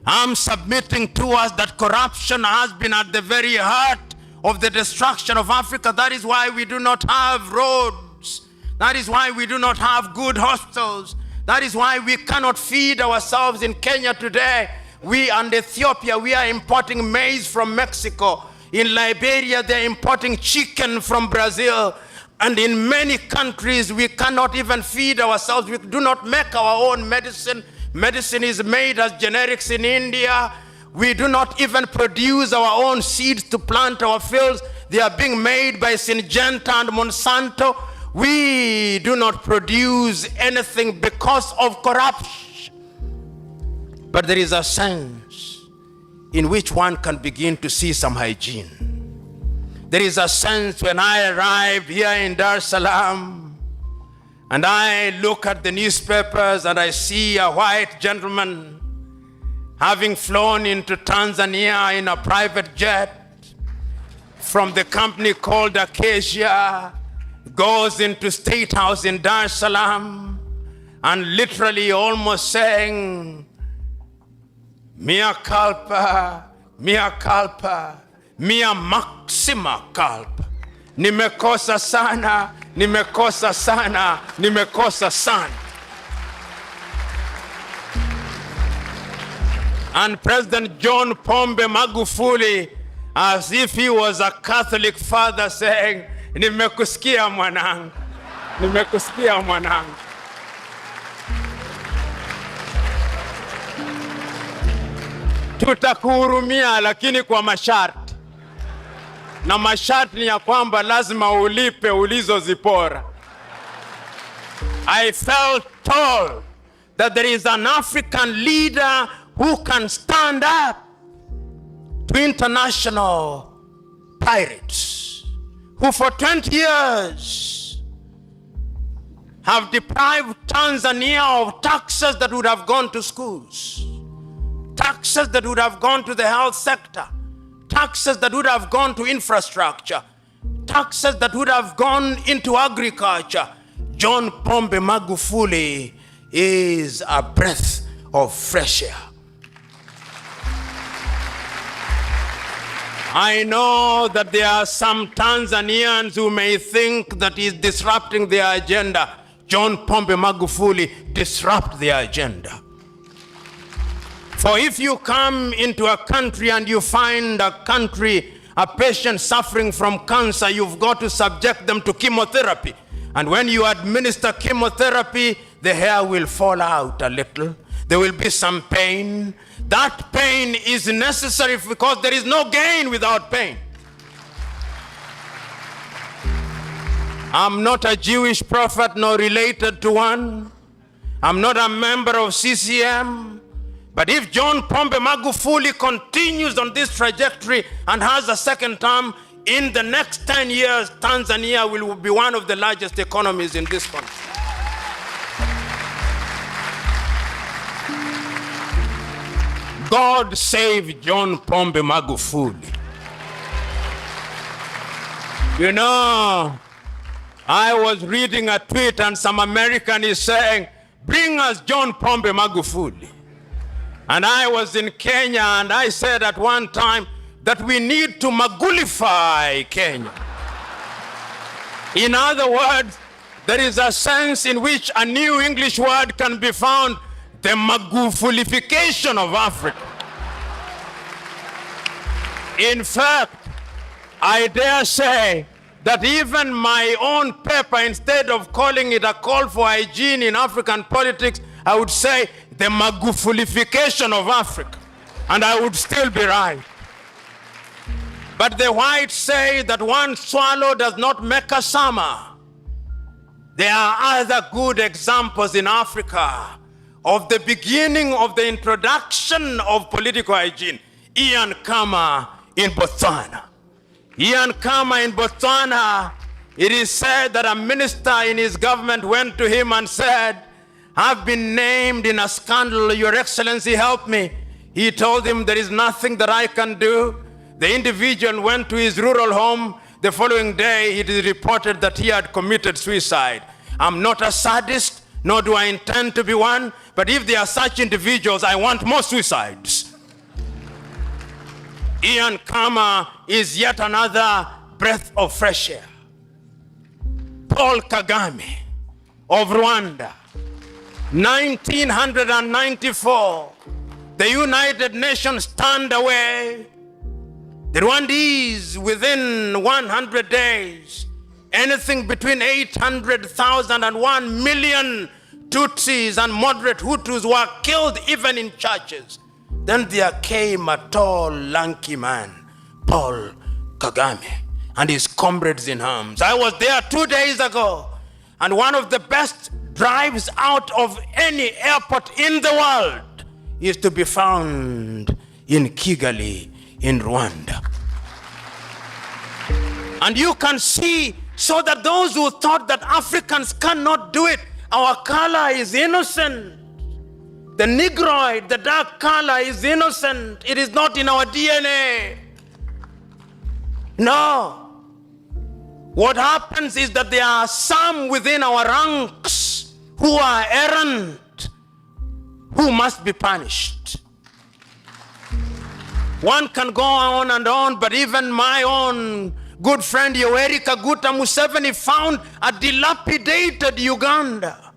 I'm submitting to us that corruption has been at the very heart of the destruction of Africa. That is why we do not have roads. That is why we do not have good hospitals. That is why we cannot feed ourselves in Kenya today. We and Ethiopia, we are importing maize from Mexico. In Liberia, they're importing chicken from Brazil. And in many countries, we cannot even feed ourselves. We do not make our own medicine. Medicine is made as generics in India. We do not even produce our own seeds to plant our fields. They are being made by Syngenta and Monsanto. We do not produce anything because of corruption. But there is a sense in which one can begin to see some hygiene. There is a sense when I arrived here in Dar es Salaam and I look at the newspapers and I see a white gentleman having flown into Tanzania in a private jet from the company called Acacia, goes into State House in Dar es Salaam and literally almost saying, mea culpa, mea culpa, mea maxima culpa. Nimekosa sana, nimekosa sana, nimekosa sana. And President John Pombe Magufuli, as if he was a Catholic father, saying, nimekusikia mwanangu, nimekusikia mwanangu. Tutakuhurumia lakini kwa masharti. Na masharti ni ya kwamba lazima ulipe ulizozipora. I felt told that there is an African leader who can stand up to international pirates who for 20 years have deprived Tanzania of taxes that would have gone to schools, taxes that would have gone to the health sector, taxes that would have gone to infrastructure, taxes that would have gone into agriculture. John Pombe Magufuli is a breath of fresh air. I know that there are some Tanzanians who may think that he's disrupting their agenda. John Pombe Magufuli disrupt their agenda. For if you come into a country and you find a patient suffering from cancer, you've got to subject them to chemotherapy. And when you administer chemotherapy, the hair will fall out a little. There will be some pain. That pain is necessary because there is no gain without pain. I'm not a Jewish prophet nor related to one. I'm not a member of CCM. But if John Pombe Magufuli continues on this trajectory and has a second term, in the next 10 years, Tanzania will be one of the largest economies in this country. God save John Pombe Magufuli. You know, I was reading a tweet and some American is saying, bring us John Pombe Magufuli. And I was in Kenya and I said at one time that we need to Magulify Kenya. In other words, there is a sense in which a new English word can be found, the Magufulification of Africa. In fact, I dare say that even my own paper, instead of calling it a call for hygiene in African politics, I would say the Magufulification of Africa, and I would still be right. But the whites say that one swallow does not make a summer. There are other good examples in Africa of the beginning of the introduction of political hygiene. Ian Nkrumah in Botswana. Ian Nkrumah in Botswana, it is said that a minister in his government went to him and said, I've been named in a scandal, Your Excellency, help me. He told him, there is nothing that I can do. The individual went to his rural home. The following day, it is reported that he had committed suicide. I'm not a sadist, nor do I intend to be one, but if there are such individuals, I want more suicides. Ian Nkrumah is yet another breath of fresh air. Paul Kagame of Rwanda, 1994, the United Nations turned away the Rwandese within 100 days. Anything between 800,000 and 1 million Tutsis and moderate Hutus were killed even in churches. Then there came a tall, lanky man, Paul Kagame, and his comrades in arms. I was there 2 days ago, and one of the best drives out of any airport in the world is to be found in Kigali, in Rwanda. And you can see, so that those who thought that Africans cannot do it, our color is innocent. The Negroid, the dark color is innocent. It is not in our DNA. No. What happens is that there are some within our ranks who are errant, who must be punished. One can go on and on, but even my own good friend Yoweri Kaguta Museveni found a dilapidated Uganda.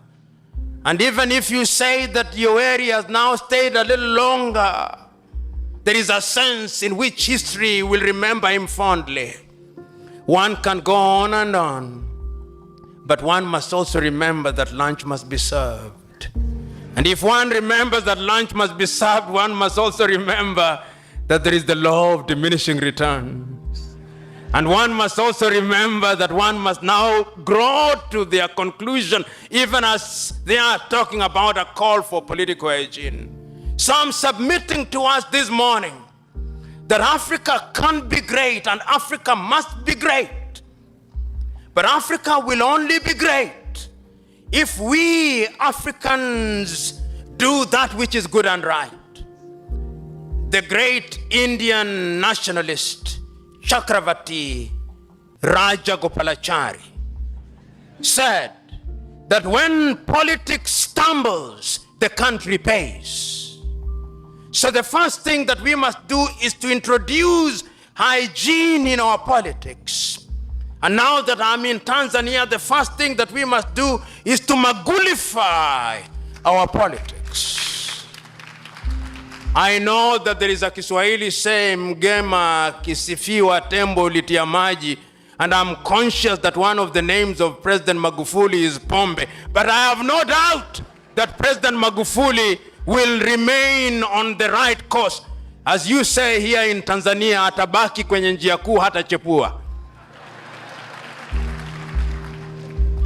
And even if you say that Yoweri has now stayed a little longer, there is a sense in which history will remember him fondly. One can go on and on, but one must also remember that lunch must be served. And if one remembers that lunch must be served, one must also remember that there is the law of diminishing returns. And one must also remember that one must now grow to their conclusion, even as they are talking about a call for political hygiene. So I'm submitting to us this morning that Africa can be great and Africa must be great. But Africa will only be great if we Africans do that which is good and right. The great Indian nationalist Chakravarti Rajagopalachari said that when politics stumbles, the country pays. So the first thing that we must do is to introduce hygiene in our politics. And now that I'm in Tanzania, the first thing that we must do is to magulify our politics. I know that there is a Kiswahili saying, mgema kisifiwa tembo litia maji, and I'm conscious that one of the names of President Magufuli is Pombe. But I have no doubt that President Magufuli will remain on the right course. As you say here in Tanzania, atabaki kwenye njia kuu hata chepua.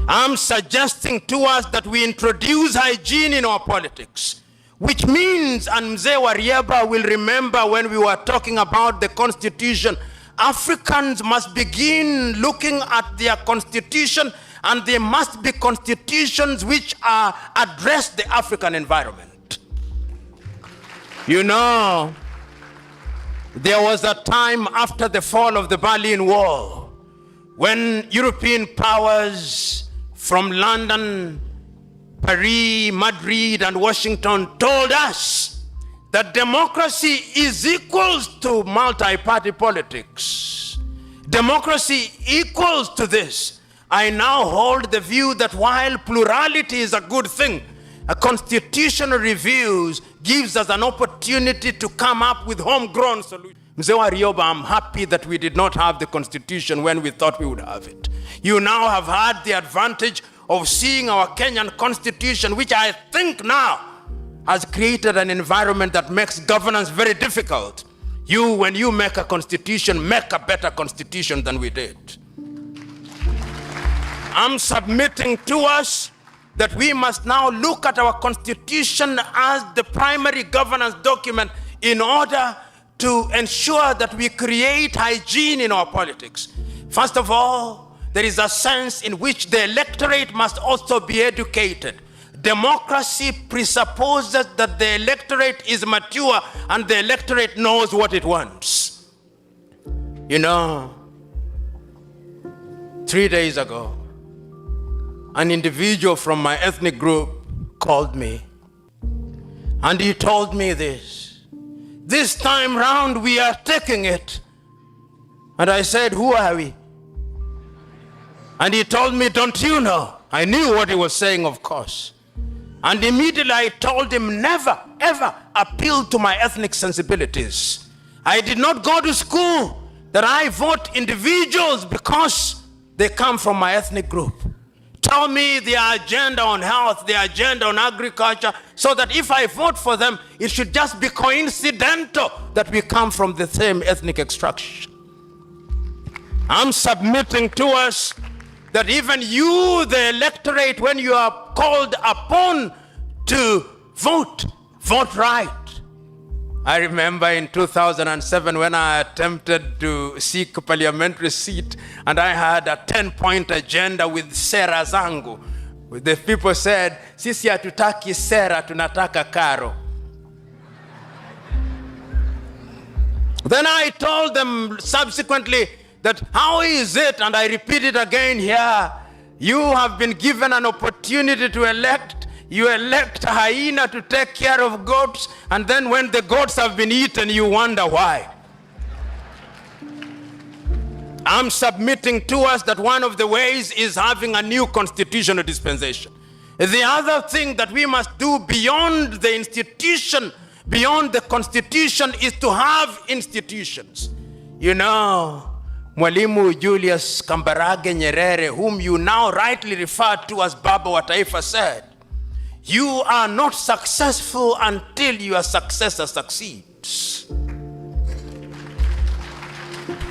I'm suggesting to us that we introduce hygiene in our politics, which means, and Mzee Warriaba will remember when we were talking about the Constitution, Africans must begin looking at their Constitution, and there must be constitutions which address the African environment. You know, there was a time after the fall of the Berlin Wall when European powers from London, Paris, Madrid, and Washington told us that democracy is equals to multi-party politics. Democracy equals to this. I now hold the view that while plurality is a good thing, a constitutional review gives us an opportunity to come up with homegrown solutions. Mzee Warriaba, I'm happy that we did not have the Constitution when we thought we would have it. You now have had the advantage of seeing our Kenyan Constitution, which I think now has created an environment that makes governance very difficult. You, when you make a constitution, make a better constitution than we did. I'm submitting to us that we must now look at our constitution as the primary governance document in order to ensure that we create hygiene in our politics. First of all, there is a sense in which the electorate must also be educated. Democracy presupposes that the electorate is mature and the electorate knows what it wants. You know, 3 days ago, an individual from my ethnic group called me and he told me this. This time round we are taking it. And I said, who are we? And he told me, don't you know? I knew what he was saying, of course. And immediately I told him, never, ever appeal to my ethnic sensibilities. I did not go to school that I vote individuals because they come from my ethnic group. Tell me their agenda on health, their agenda on agriculture, so that if I vote for them, it should just be coincidental that we come from the same ethnic extraction. I'm submitting to us that even you, the electorate, when you are called upon to vote Vote right. I remember in 2007 when I attempted to seek a parliamentary seat and I had a 10-point agenda with sera zangu. The people said, sisi hatutaki sera, tunataka karo. Then I told them subsequently that how is it, and I repeat it again here, you have been given an opportunity to elect. You elect a hyena to take care of goats, and then when the goats have been eaten, you wonder why. I'm submitting to us that one of the ways is having a new constitutional dispensation. The other thing that we must do beyond the institution, beyond the constitution, is to have institutions. You know, Mwalimu Julius Nyerere, whom you now rightly refer to as Baba wa Taifa, said, you are not successful until your successor succeeds.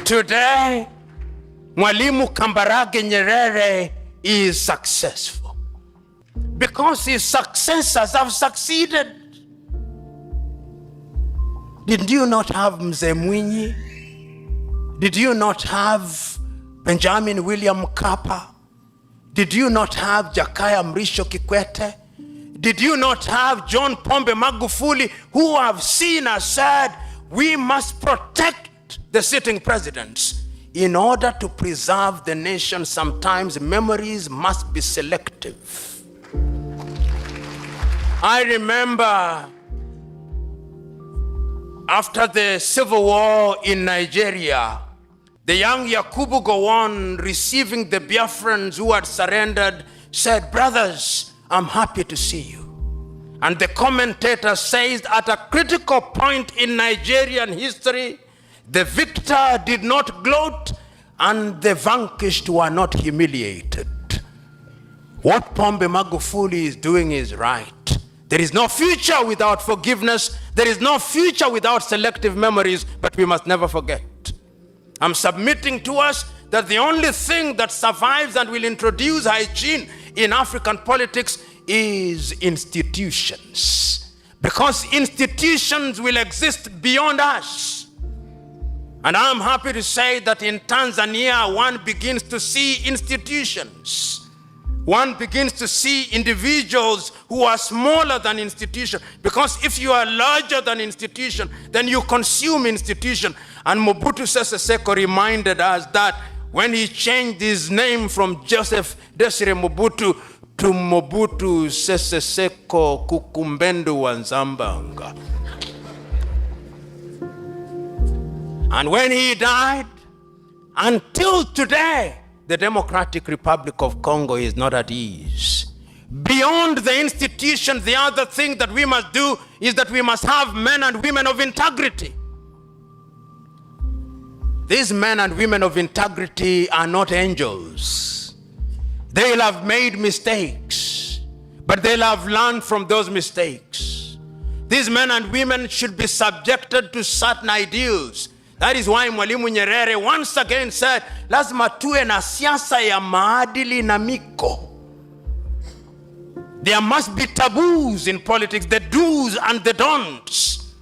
Today, Mwalimu Nyerere is successful because his successors have succeeded. Did you not have Mzee Mwinyi? Did you not have Benjamin William Mkapa? Did you not have Jakaya Mrisho Kikwete? Did you not have John Pombe Magufuli, who have seen and said, we must protect the sitting presidents? In order to preserve the nation, sometimes memories must be selective. I remember after the civil war in Nigeria, the young Yakubu Gowon, receiving the Biafrans who had surrendered, said, brothers, I'm happy to see you. And the commentator says, at a critical point in Nigerian history, the victor did not gloat and the vanquished were not humiliated. What Pombe Magufuli is doing is right. There is no future without forgiveness. There is no future without selective memories, but we must never forget. I'm submitting to us that the only thing that survives and will introduce hygiene in African politics is institutions. Because institutions will exist beyond us. And I'm happy to say that in Tanzania, one begins to see institutions. One begins to see individuals who are smaller than institution. Because if you are larger than institution, then you consume institution. And Mobutu Sese Seko reminded us that when he changed his name from Joseph Desire Mobutu to Mobutu Sese Seko Kukumbendu Wanzambanga. And when he died, until today, the Democratic Republic of Congo is not at ease. Beyond the institution, the other thing that we must do is that we must have men and women of integrity. These men and women of integrity are not angels. They'll have made mistakes, but they'll have learned from those mistakes. These men and women should be subjected to certain ideals. That is why Mwalimu Nyerere once again said, lazima tuwe na siasa ya maadili na miko. There must be taboos in politics, the do's and the don'ts.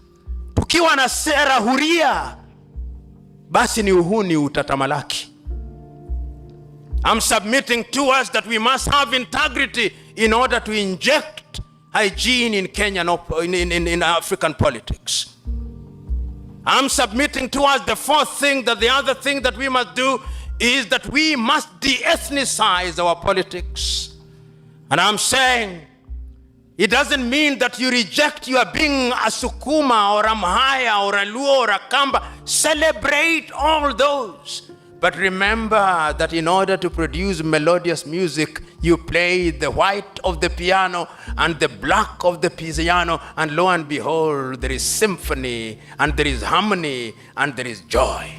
Tukiwa na sera huria, basi ni uhuni utatamalaki. I'm submitting to us that we must have integrity in order to inject hygiene in Kenya, in African politics. I'm submitting to us the fourth thing, that the other thing that we must do is that we must de-ethnicize our politics. And I'm saying, it doesn't mean that you reject your being a Sukuma or a Mhaya or a Luo or a Kamba. Celebrate all those. But remember that in order to produce melodious music, you play the white of the piano and the black of the piano, and lo and behold, there is symphony, and there is harmony, and there is joy.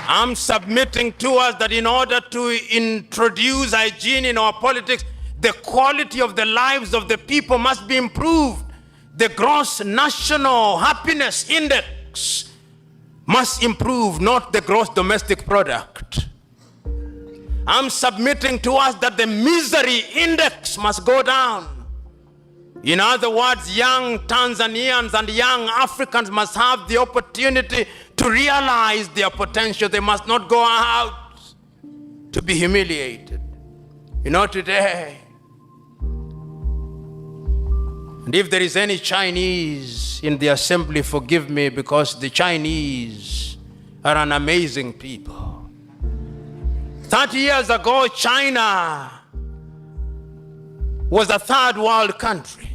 I'm submitting to us that in order to introduce hygiene in our politics, the quality of the lives of the people must be improved. The gross national happiness index must improve, not the gross domestic product. I'm submitting to us that the misery index must go down. In other words, young Tanzanians and young Africans must have the opportunity to realize their potential. They must not go out to be humiliated. You know, today, and if there is any Chinese in the assembly, forgive me, because the Chinese are an amazing people. 30 years ago, China was a third world country.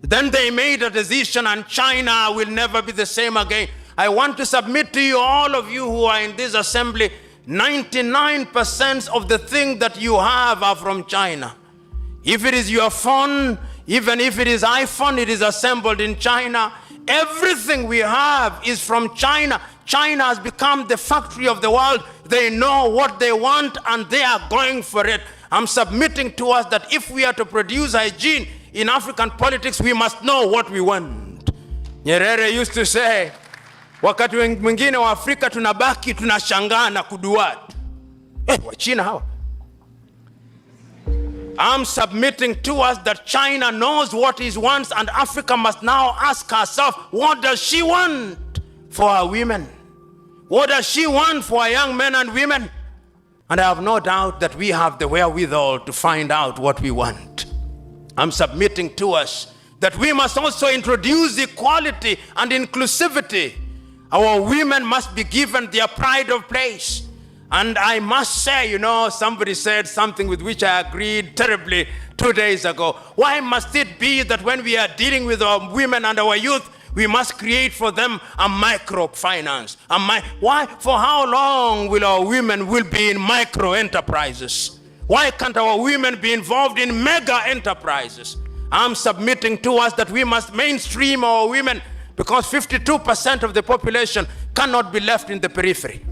Then they made a decision, and China will never be the same again. I want to submit to you, all of you who are in this assembly, 99% of the things that you have are from China. If it is your phone, even if it is iPhone, it is assembled in China. Everything we have is from China. China has become the factory of the world. They know what they want and they are going for it. I'm submitting to us that if we are to produce hygiene in African politics, we must know what we want. Nyerere used to say, wakati mwingine wa Afrika tunabaki tunashangaa na kuduatu. Wachina hawa. I'm submitting to us that China knows what it wants, and Africa must now ask herself, what does she want for her women? What does she want for her young men and women? And I have no doubt that we have the wherewithal to find out what we want. I'm submitting to us that we must also introduce equality and inclusivity. Our women must be given their pride of place. And I must say, you know, somebody said something with which I agreed terribly 2 days ago. Why must it be that when we are dealing with our women and our youth, we must create for them a microfinance? Why? For how long will our women be in micro enterprises? Why can't our women be involved in mega enterprises? I'm submitting to us that we must mainstream our women, because 52% of the population cannot be left in the periphery.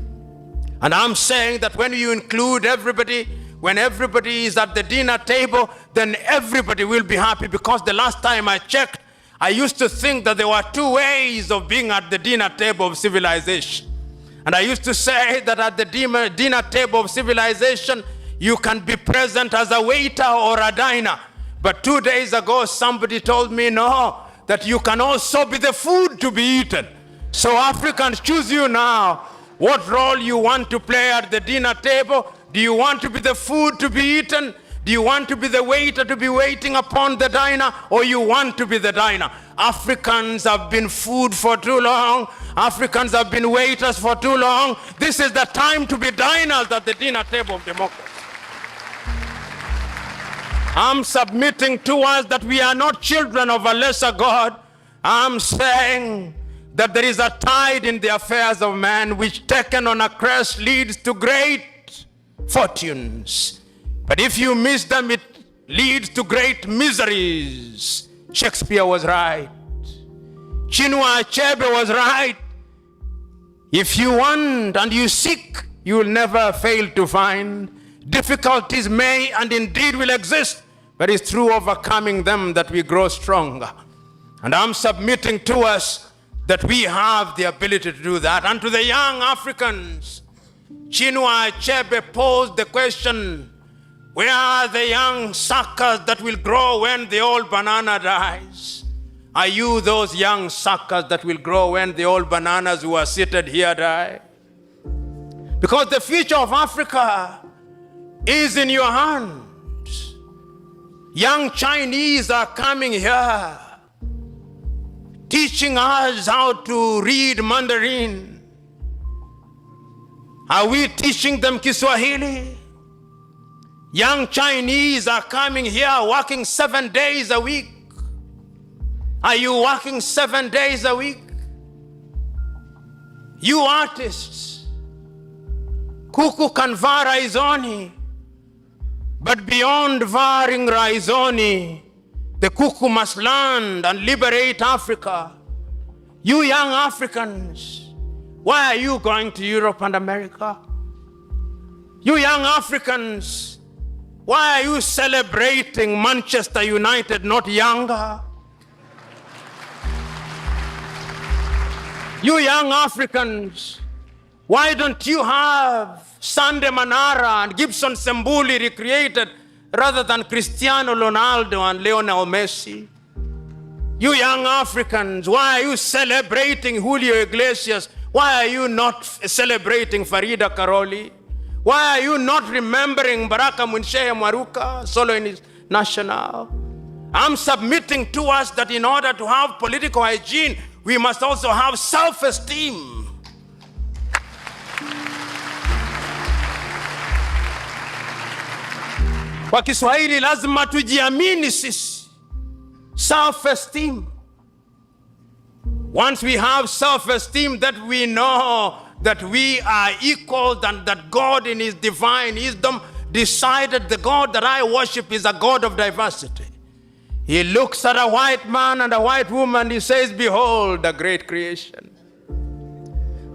And I'm saying that when you include everybody, when everybody is at the dinner table, then everybody will be happy. Because the last time I checked, I used to think that there were two ways of being at the dinner table of civilization. And I used to say that at the dinner table of civilization, you can be present as a waiter or a diner. But 2 days ago, somebody told me, no, that you can also be the food to be eaten. So Africans, choose you now. What role you want to play at the dinner table? Do you want to be the food to be eaten? Do you want to be the waiter to be waiting upon the diner? Or you want to be the diner? Africans have been food for too long. Africans have been waiters for too long. This is the time to be diners at the dinner table of democracy. I'm submitting to us that we are not children of a lesser God. I'm saying that there is a tide in the affairs of man which, taken on a crest, leads to great fortunes. But if you miss them, it leads to great miseries. Shakespeare was right. Chinua Achebe was right. If you want and you seek, you will never fail to find. Difficulties may and indeed will exist, but it's through overcoming them that we grow stronger. And I'm submitting to us that we have the ability to do that. And to the young Africans, Chinua Achebe posed the question, where are the young suckers that will grow when the old banana dies? Are you those young suckers that will grow when the old bananas who are seated here die? Because the future of Africa is in your hands. Young Chinese are coming here, teaching us how to read Mandarin. Are we teaching them Kiswahili? Young Chinese are coming here working 7 days a week. Are you working 7 days a week? You artists, kuku can vaa raizoni, but beyond varing raizoni, the kuku must land and liberate Africa. You young Africans, why are you going to Europe and America? You young Africans, why are you celebrating Manchester United, not younger? You young Africans, why don't you have Sande Manara and Gibson Sembuli recreated rather than Cristiano Ronaldo and Lionel Messi? You young Africans, why are you celebrating Julio Iglesias? Why are you not celebrating Farida Karoli? Why are you not remembering Baraka Munshe Maruka, solo in his national? I'm submitting to us that in order to have political hygiene, we must also have self-esteem. Kwa Kiswahili lazima tujiamini sisi. Self-esteem. Once we have self-esteem, that we know that we are equal and that God in his divine wisdom decided the God that I worship is a God of diversity. He looks at a white man and a white woman, he says, behold, a great creation.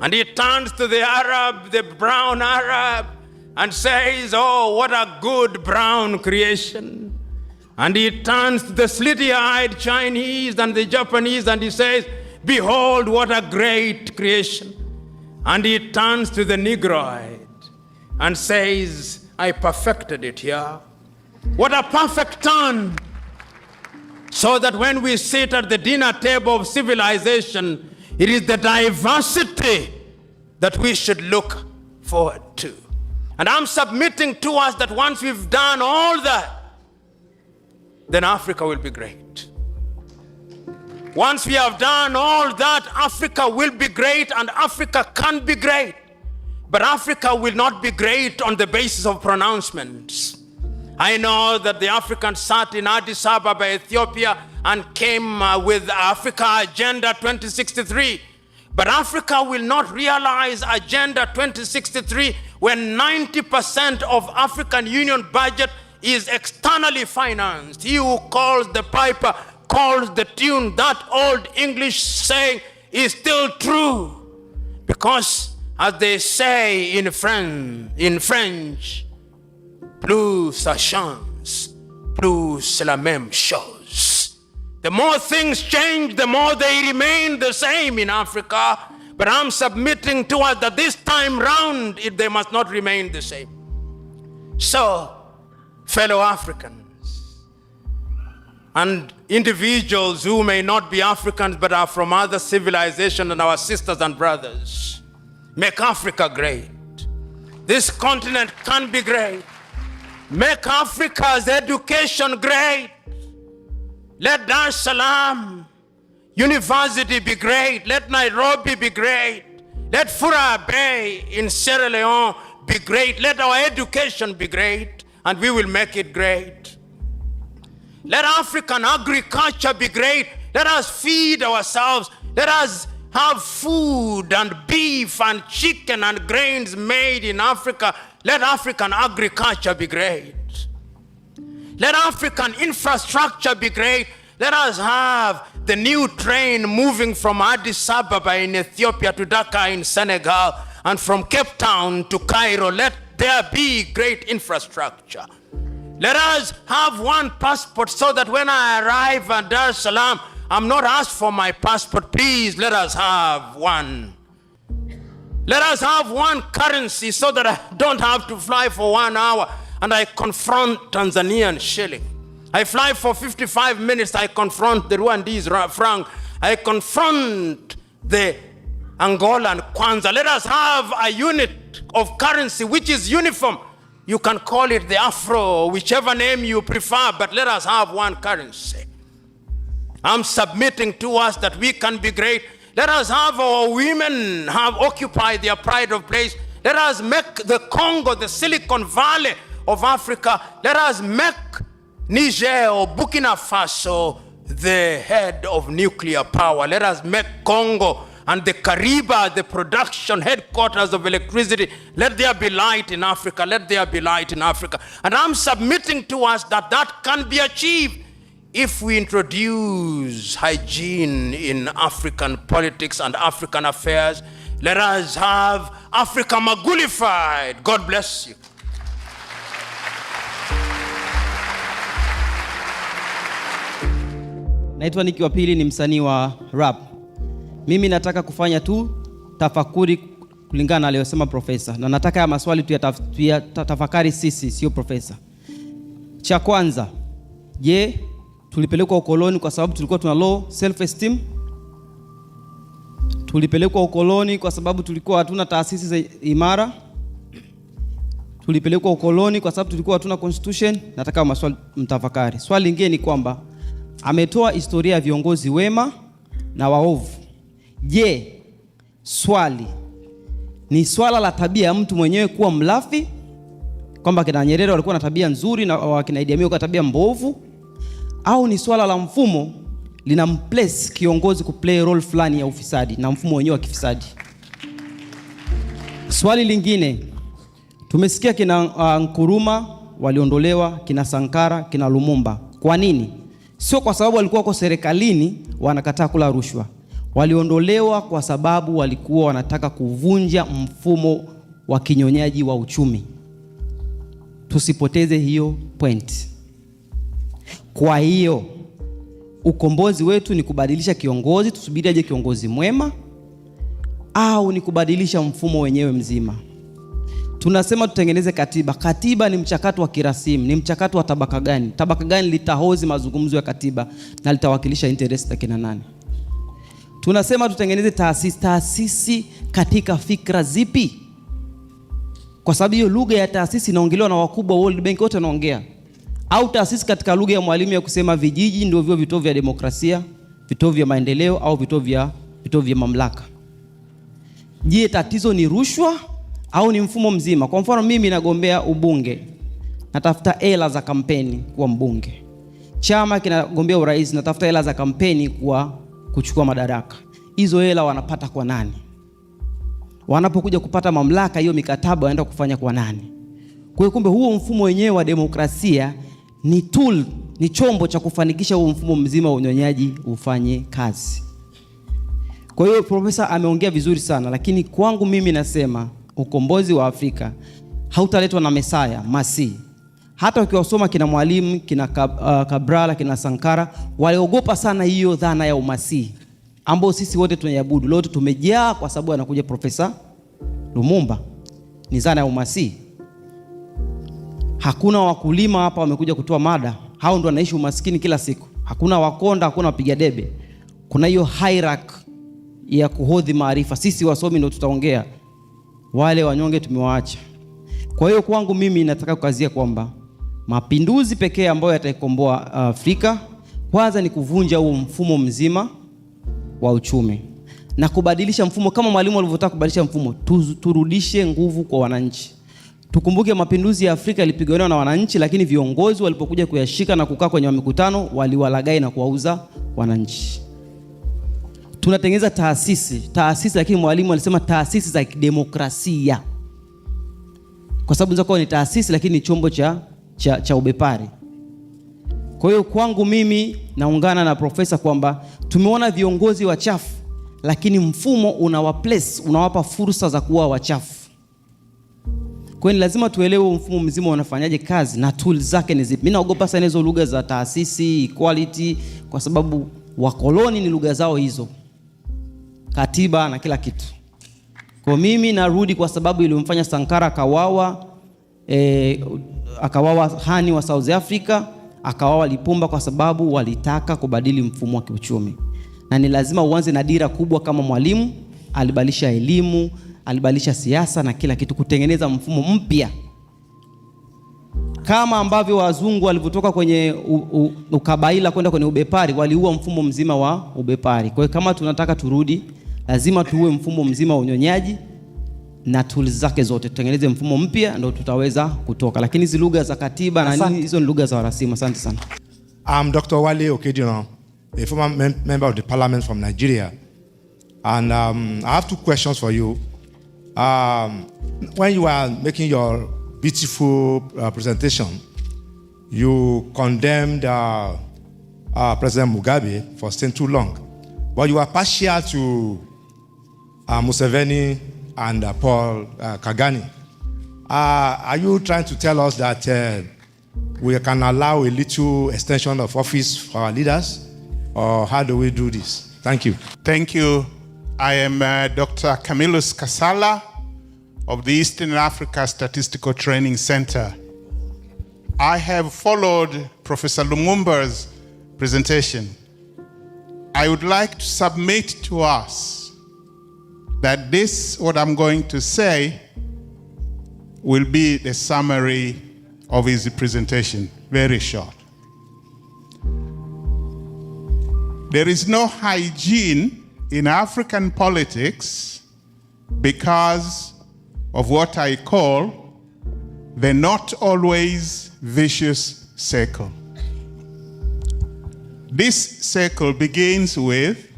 And he turns to the Arab, the brown Arab, and says, oh, what a good brown creation. And he turns to the slitty-eyed Chinese and the Japanese and he says, behold, what a great creation. And he turns to the Negroid and says, I perfected it here. What a perfect turn. So that when we sit at the dinner table of civilization, it is the diversity that we should look forward to. And I'm submitting to us that once we've done all that, then Africa will be great. Once we have done all that, Africa will be great and Africa can be great. But Africa will not be great on the basis of pronouncements. I know that the Africans sat in Addis Ababa, Ethiopia, and came with Africa Agenda 2063. But Africa will not realize Agenda 2063 when 90% of African Union budget is externally financed. He who calls the piper calls the tune. That old English saying is still true. Because as they say in French, plus ça change, plus c'est la même chose. The more things change, the more they remain the same in Africa. But I'm submitting to us that this time round, they must not remain the same. So, fellow Africans and individuals who may not be Africans but are from other civilizations and our sisters and brothers, make Africa great. This continent can be great. Make Africa's education great. Let Dar es Salaam University be great. Let Nairobi be great. Let Fura Bay in Sierra Leone be great. Let our education be great, and we will make it great. Let African agriculture be great. Let us feed ourselves. Let us have food and beef and chicken and grains made in Africa. Let African agriculture be great. Let African infrastructure be great. Let us have the new train moving from Addis Ababa in Ethiopia to Dhaka in Senegal, and from Cape Town to Cairo. Let there be great infrastructure. Let us have one passport so that when I arrive at Dar es Salaam, I'm not asked for my passport. Please, let us have one. Let us have one currency so that I don't have to fly for 1 hour and I confront Tanzanian shilling. I fly for 55 minutes, I confront the Rwandese franc. I confront the Angolan kwanza. Let us have a unit of currency which is uniform. You can call it the Afro, whichever name you prefer, but let us have one currency. I'm submitting to us that we can be great. Let us have our women occupy their pride of place. Let us make the Congo the Silicon Valley of Africa. Let us make Niger or Burkina Faso the head of nuclear power. Let us make Congo and the Kariba the production headquarters of electricity. Let there be light in Africa. Let there be light in Africa. And I'm submitting to us that that can be achieved if we introduce hygiene in African politics and African affairs. Let us have Africa Magulified. God bless you. Naitwa Niki wa Pili, ni msanii wa rap. Mimi nataka kufanya tu tafakuri kulingana na aliyosema profesa. Na nataka ya maswali tu ya tafakari sisi, sio profesa. Cha kwanza, je, tulipelekwa ukoloni kwa sababu tulikuwa tuna low self esteem? Tulipelekwa ukoloni kwa sababu tulikuwa hatuna taasisi imara? Tulipelekwa ukoloni kwa sababu tulikuwa hatuna constitution? Nataka maswali mtafakari. Swali lingine ni kwamba ametoa historia ya viongozi wema na waovu. Je, swali ni swala la tabia ya mtu mwenyewe kuwa mlafi, kwamba kina Nyerere walikuwa na tabia nzuri na wakina Idi Amin kwa tabia mbovu, au ni swala la mfumo linamplace kiongozi kuplay role fulani ya ufisadi na mfumo wenyewe wa kifisadi? Swali lingine, tumesikia kina Nkrumah waliondolewa, kina Sankara, kina Lumumba. Kwa nini? Sio kwa sababu walikuwa kwa serikalini wanakataa kula rushwa. Waliondolewa kwa sababu walikuwa wanataka kuvunja mfumo wa kinyonyaji wa uchumi. Tusipoteze hiyo point. Kwa hiyo ukombozi wetu ni kubadilisha kiongozi, tusubiri aje kiongozi mwema, au ni kubadilisha mfumo wenyewe mzima? Tunasema tutengeneze katiba. Katiba ni mchakato wa kirasimu, ni mchakato wa tabaka gani? Tabaka gani litahozi mazungumzo ya katiba na litawakilisha interest ya kina nani? Tunasema tutengeneze taasisi. Taasisi katika fikra zipi? Kwa sababu hiyo lugha ya taasisi inaongelewa na wakubwa wa World Bank wote wanaongea. Au taasisi katika lugha ya Mwalimu ya kusema vijiji ndio vituo vya demokrasia, vituo vya maendeleo, au vituo vya mamlaka? Je, tatizo ni rushwa au ni mfumo mzima? Kwa mfano mimi nagombea ubunge, natafuta hela za kampeni kuwa mbunge. Chama kinagombea urais, natafuta hela za kampeni kuchukua madaraka. Hizo hela wanapata kwa nani? Wanapokuja kupata mamlaka, hiyo mikataba wanaenda kufanya kwa nani? Kwa hiyo kumbe huo mfumo wenyewe wa demokrasia ni tool, ni chombo cha kufanikisha huo mfumo mzima wa unyonyaji ufanye kazi. Kwa hiyo profesa ameongea vizuri sana, lakini kwangu mimi nasema ukombozi wa Afrika hautaletwa na Mesaya, Masi. Hata ukiwasoma kina Mwalimu, kina Cabral, kina Sankara, waliogopa sana hiyo dhana ya umasi ambao sisi wote tunaiabudu. Leo tumejaa kwa sababu anakuja Profesa Lumumba. Ni dhana ya umasi. Hakuna wakulima hapa wamekuja kutoa mada. Hao ndio wanaishi umaskini kila siku. Hakuna wakonda, hakuna wapiga debe. Kuna hiyo hierarchy ya kuhodhi maarifa. Sisi wasomi ndio tutaongea. Wale wanyonge tumewaacha. Kwa hiyo kwangu mimi nataka kukazia kwamba mapinduzi pekee ambayo yataikomboa Afrika kwanza ni kuvunja huo mfumo mzima wa uchumi na kubadilisha mfumo kama Mwalimu alivyotaka kubadilisha mfumo. Turudishe nguvu kwa wananchi. Tukumbuke mapinduzi ya Afrika yalipigwa na wananchi, lakini viongozi walipokuja kuyashika na kukaa kwenye mikutano waliwalagai na kuwauza wananchi. Tunatengeneza taasisi, lakini Mwalimu alisema taasisi za demokrasia. Kwa sababu nzako ni taasisi lakini ni chombo cha ubepari. Kwa hiyo kwangu mimi naungana na profesa kwamba tumeona viongozi wachafu, lakini mfumo unawapa fursa za kuwa wachafu. Kwa hiyo lazima tuelewe mfumo mzima unafanyaje kazi na tools zake ni zipi. Mimi naogopa sana hizo lugha za taasisi, equality, kwa sababu wakoloni ni lugha zao hizo. Katiba na kila kitu. Kwa mimi narudi kwa sababu ilimfanya Sankara akawawa Hani wa South Africa, akawawa Lipumba kwa sababu walitaka kubadili mfumo wa kiuchumi. Na ni lazima uanze na dira kubwa kama Mwalimu alibadilisha elimu, alibadilisha siasa na kila kitu kutengeneza mfumo mpya. Kama ambavyo wazungu walivyotoka kwenye ukabaila kwenda kwenye ubepari, waliua mfumo mzima wa ubepari. Kwa hiyo kama tunataka turudi, lazima tuue mfumo mzima wa unyonyaji na tools zake zote. Tutengeneze mfumo mpya ndio tutaweza kutoka. Lakini hizo lugha za katiba na nini, hizo ni lugha za warasimu. Asante sana. I'm Dr. Wale Okedino, a former member of the parliament from Nigeria. And I have two questions for you. When you are making your beautiful presentation, you condemned President Mugabe for staying too long. But you are partial to Museveni and Paul Kagame. Are you trying to tell us that we can allow a little extension of office for our leaders? Or how do we do this? Thank you. Thank you. I am Dr. Camillus Kasala of the Eastern Africa Statistical Training Center. I have followed Professor Lumumba's presentation. I would like to submit to us that this, what I'm going to say, will be the summary of his presentation, very short. There is no hygiene in African politics because of what I call the not always vicious circle. This circle begins with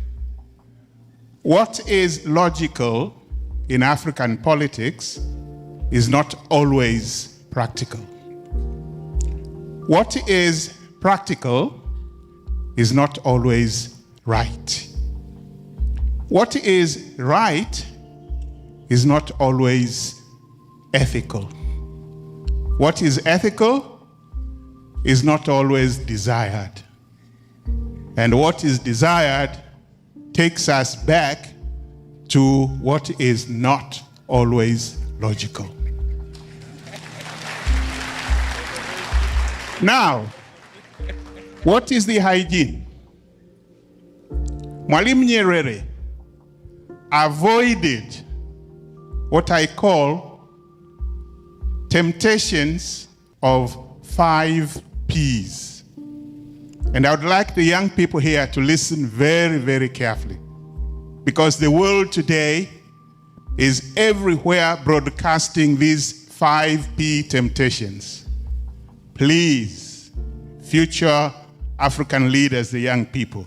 what is logical in African politics is not always practical. What is practical is not always right. What is right is not always ethical. What is ethical is not always desired. And what is desired takes us back to what is not always logical. Now, what is the hygiene? Mwalimu Nyerere avoided what I call temptations of 5 Ps. And I would like the young people here to listen very, very carefully, because the world today is everywhere broadcasting these 5P temptations. Please, future African leaders, the young people,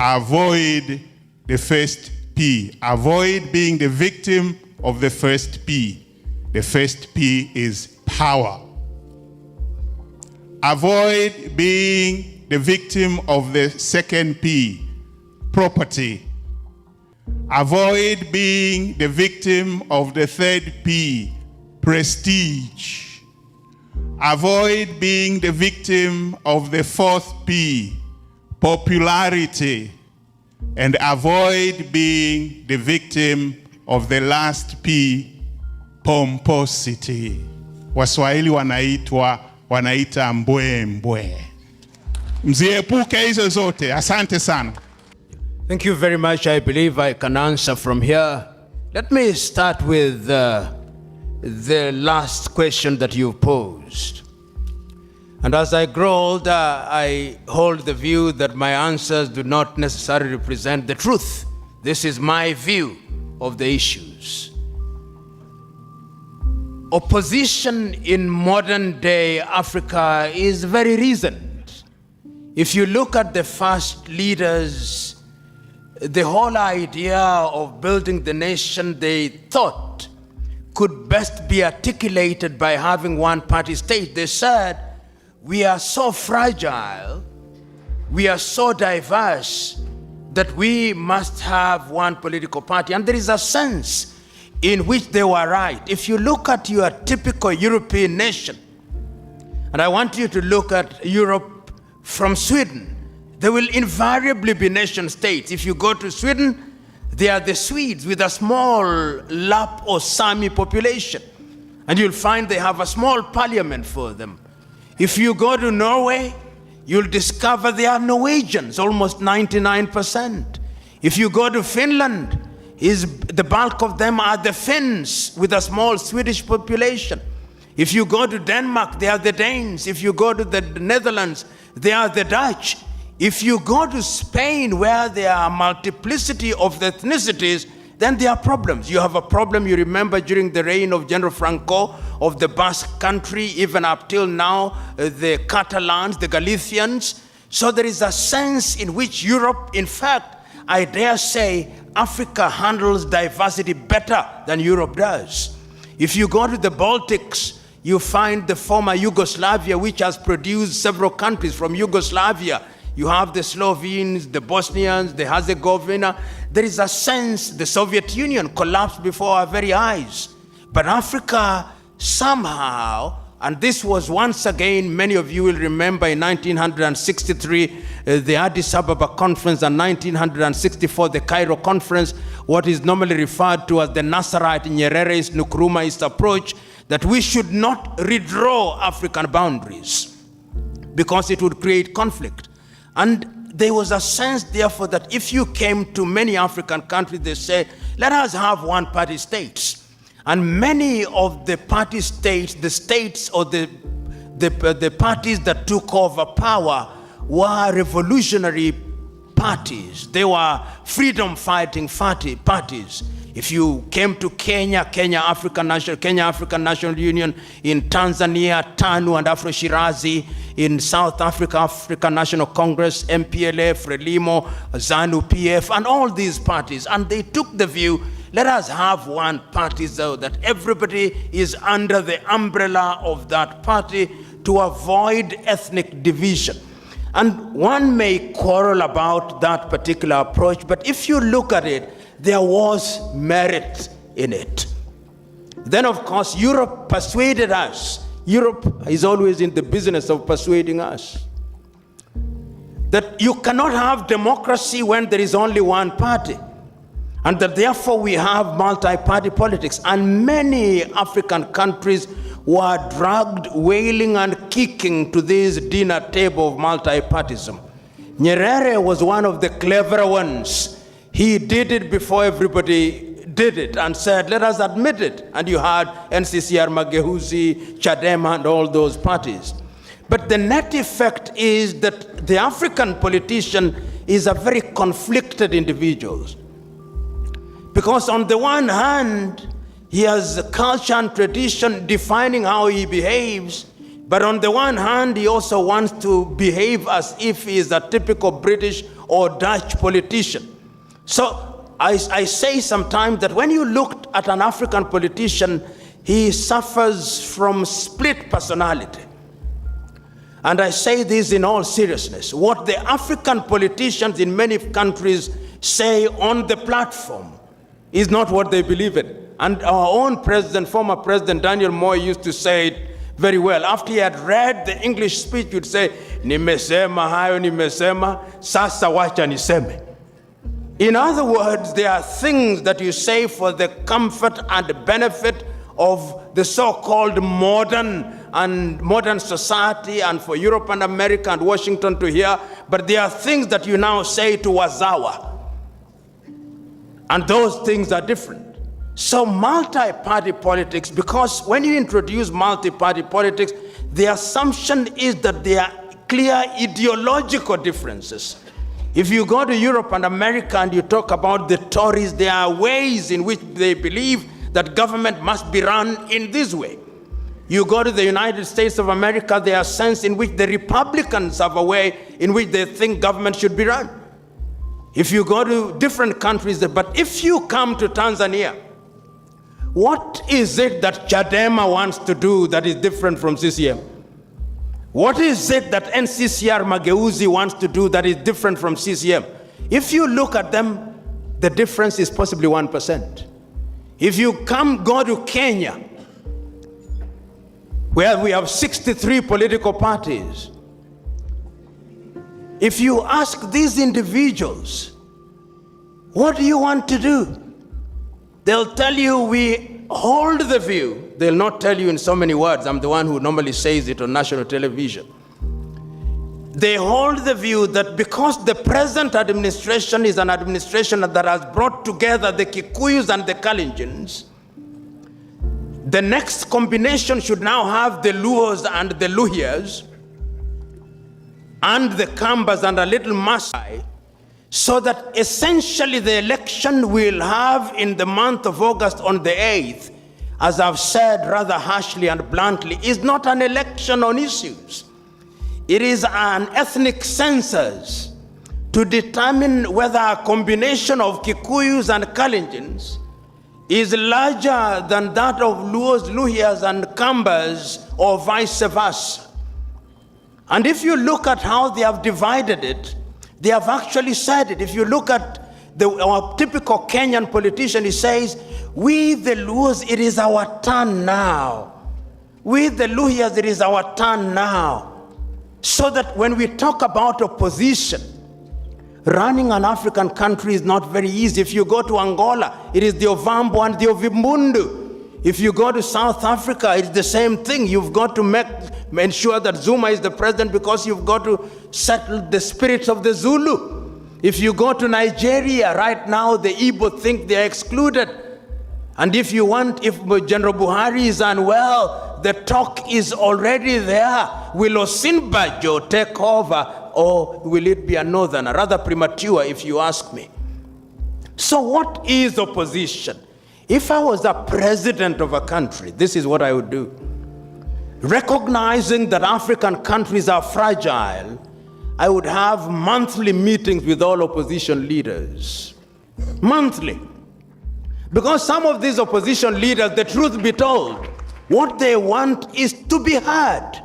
avoid the first P. Avoid being the victim of the first P. The first P is power. Avoid being the victim of the second P, property. Avoid being the victim of the third P, prestige. Avoid being the victim of the fourth P, popularity. And avoid being the victim of the last P, pomposity. Waswahili wanaita mbwe mbwe. Mziepuke hizo zote. Asante sana. Thank you very much. I believe I can answer from here. Let me start with the last question that you posed. And as I grow older, I hold the view that my answers do not necessarily represent the truth. This is my view of the issues. Opposition in modern day Africa is very reasoned. If you look at the first leaders, the whole idea of building the nation they thought could best be articulated by having one-party state. They said, we are so fragile, we are so diverse, that we must have one political party. And there is a sense in which they were right. If you look at your typical European nation, and I want you to look at Europe from Sweden, there will invariably be nation states. If you go to Sweden, they are the Swedes with a small Lap or Sami population. And you'll find they have a small parliament for them. If you go to Norway, you'll discover they are Norwegians, almost 99%. If you go to Finland, the bulk of them are the Finns with a small Swedish population. If you go to Denmark, they are the Danes. If you go to the Netherlands, they are the Dutch. If you go to Spain, where there are a multiplicity of ethnicities, then there are problems. You have a problem, you remember, during the reign of General Franco of the Basque country, even up till now, the Catalans, the Galicians. So there is a sense in which Europe, in fact, I dare say, Africa handles diversity better than Europe does. If you go to the Baltics, you find the former Yugoslavia, which has produced several countries from Yugoslavia. You have the Slovenes, the Bosnians, the Herzegovina. There is a sense the Soviet Union collapsed before our very eyes. But Africa somehow, and this was once again, many of you will remember in 1963, the Addis Ababa conference, and 1964, the Cairo conference, what is normally referred to as the Nasserite Nyerere's Nkrumahist approach, that we should not redraw African boundaries because it would create conflict. And there was a sense, therefore, that if you came to many African countries, they say, let us have one-party states. And many of the party states, the states or the parties that took over power were revolutionary parties. They were freedom-fighting parties. If you came to Kenya, Kenya African National Union, in Tanzania, TANU and Afro-Shirazi, in South Africa, African National Congress, MPLA, Frelimo, ZANU-PF, and all these parties. And they took the view, let us have one party so that everybody is under the umbrella of that party to avoid ethnic division. And one may quarrel about that particular approach, but if you look at it, there was merit in it. Then, of course, Europe persuaded us. Europe is always in the business of persuading us that you cannot have democracy when there is only one party, and that therefore we have multi-party politics. And many African countries were dragged wailing and kicking to this dinner table of multi-partyism. Nyerere was one of the cleverer ones. He did it before everybody did it and said, let us admit it. And you had NCCR, Mageuzi, Chadema, and all those parties. But the net effect is that the African politician is a very conflicted individual. Because on the one hand, he has culture and tradition defining how he behaves. But on the one hand, he also wants to behave as if he is a typical British or Dutch politician. So I say sometimes that when you look at an African politician, he suffers from split personality. And I say this in all seriousness. What the African politicians in many countries say on the platform is not what they believe in. And our own president, former President Daniel Moi, used to say it very well. After he had read the English speech, he would say, nimesema hayo nimesema, sasa wacha niseme. In other words, there are things that you say for the comfort and benefit of the so-called modern society and for Europe and America and Washington to hear, but there are things that you now say to wazawa. And those things are different. So multi-party politics, because when you introduce multi-party politics, the assumption is that there are clear ideological differences. If you go to Europe and America and you talk about the Tories, there are ways in which they believe that government must be run in this way. You go to the United States of America, there are sense in which the Republicans have a way in which they think government should be run. If you go to different countries, but if you come to Tanzania, what is it that Chadema wants to do that is different from CCM? What is it that NCCR Mageuzi wants to do that is different from CCM? If you look at them, the difference is possibly 1%. If you go to Kenya, where we have 63 political parties, if you ask these individuals, what do you want to do? They'll tell you, we hold the view. They'll not tell you in so many words. I'm the one who normally says it on national television. They hold the view that because the present administration is an administration that has brought together the Kikuyus and the Kalenjins, the next combination should now have the Luos and the Luhyas and the Kambas and a little Masai, so that essentially the election we'll have in the month of August on the 8th, as I've said rather harshly and bluntly, is not an election on issues. It is an ethnic census to determine whether a combination of Kikuyus and Kalenjins is larger than that of Luos, Luhyas, and Kambas, or vice versa. And if you look at how they have divided it, they have actually said it. If you look at our typical Kenyan politician, he says, we the Luos, it is our turn now. We the Luhyas, it is our turn now. So that when we talk about opposition, running an African country is not very easy. If you go to Angola, it is the Ovambo and the Ovimbundu. If you go to South Africa, it's the same thing. You've got to ensure that Zuma is the president because you've got to settle the spirits of the Zulu. If you go to Nigeria, right now the Igbo think they are excluded. And if General Buhari is unwell, the talk is already there. Will Osinbajo take over, or will it be a northerner? Rather premature, if you ask me. So what is opposition? If I was the president of a country, this is what I would do. Recognizing that African countries are fragile, I would have monthly meetings with all opposition leaders. Monthly. Because some of these opposition leaders, the truth be told, what they want is to be heard.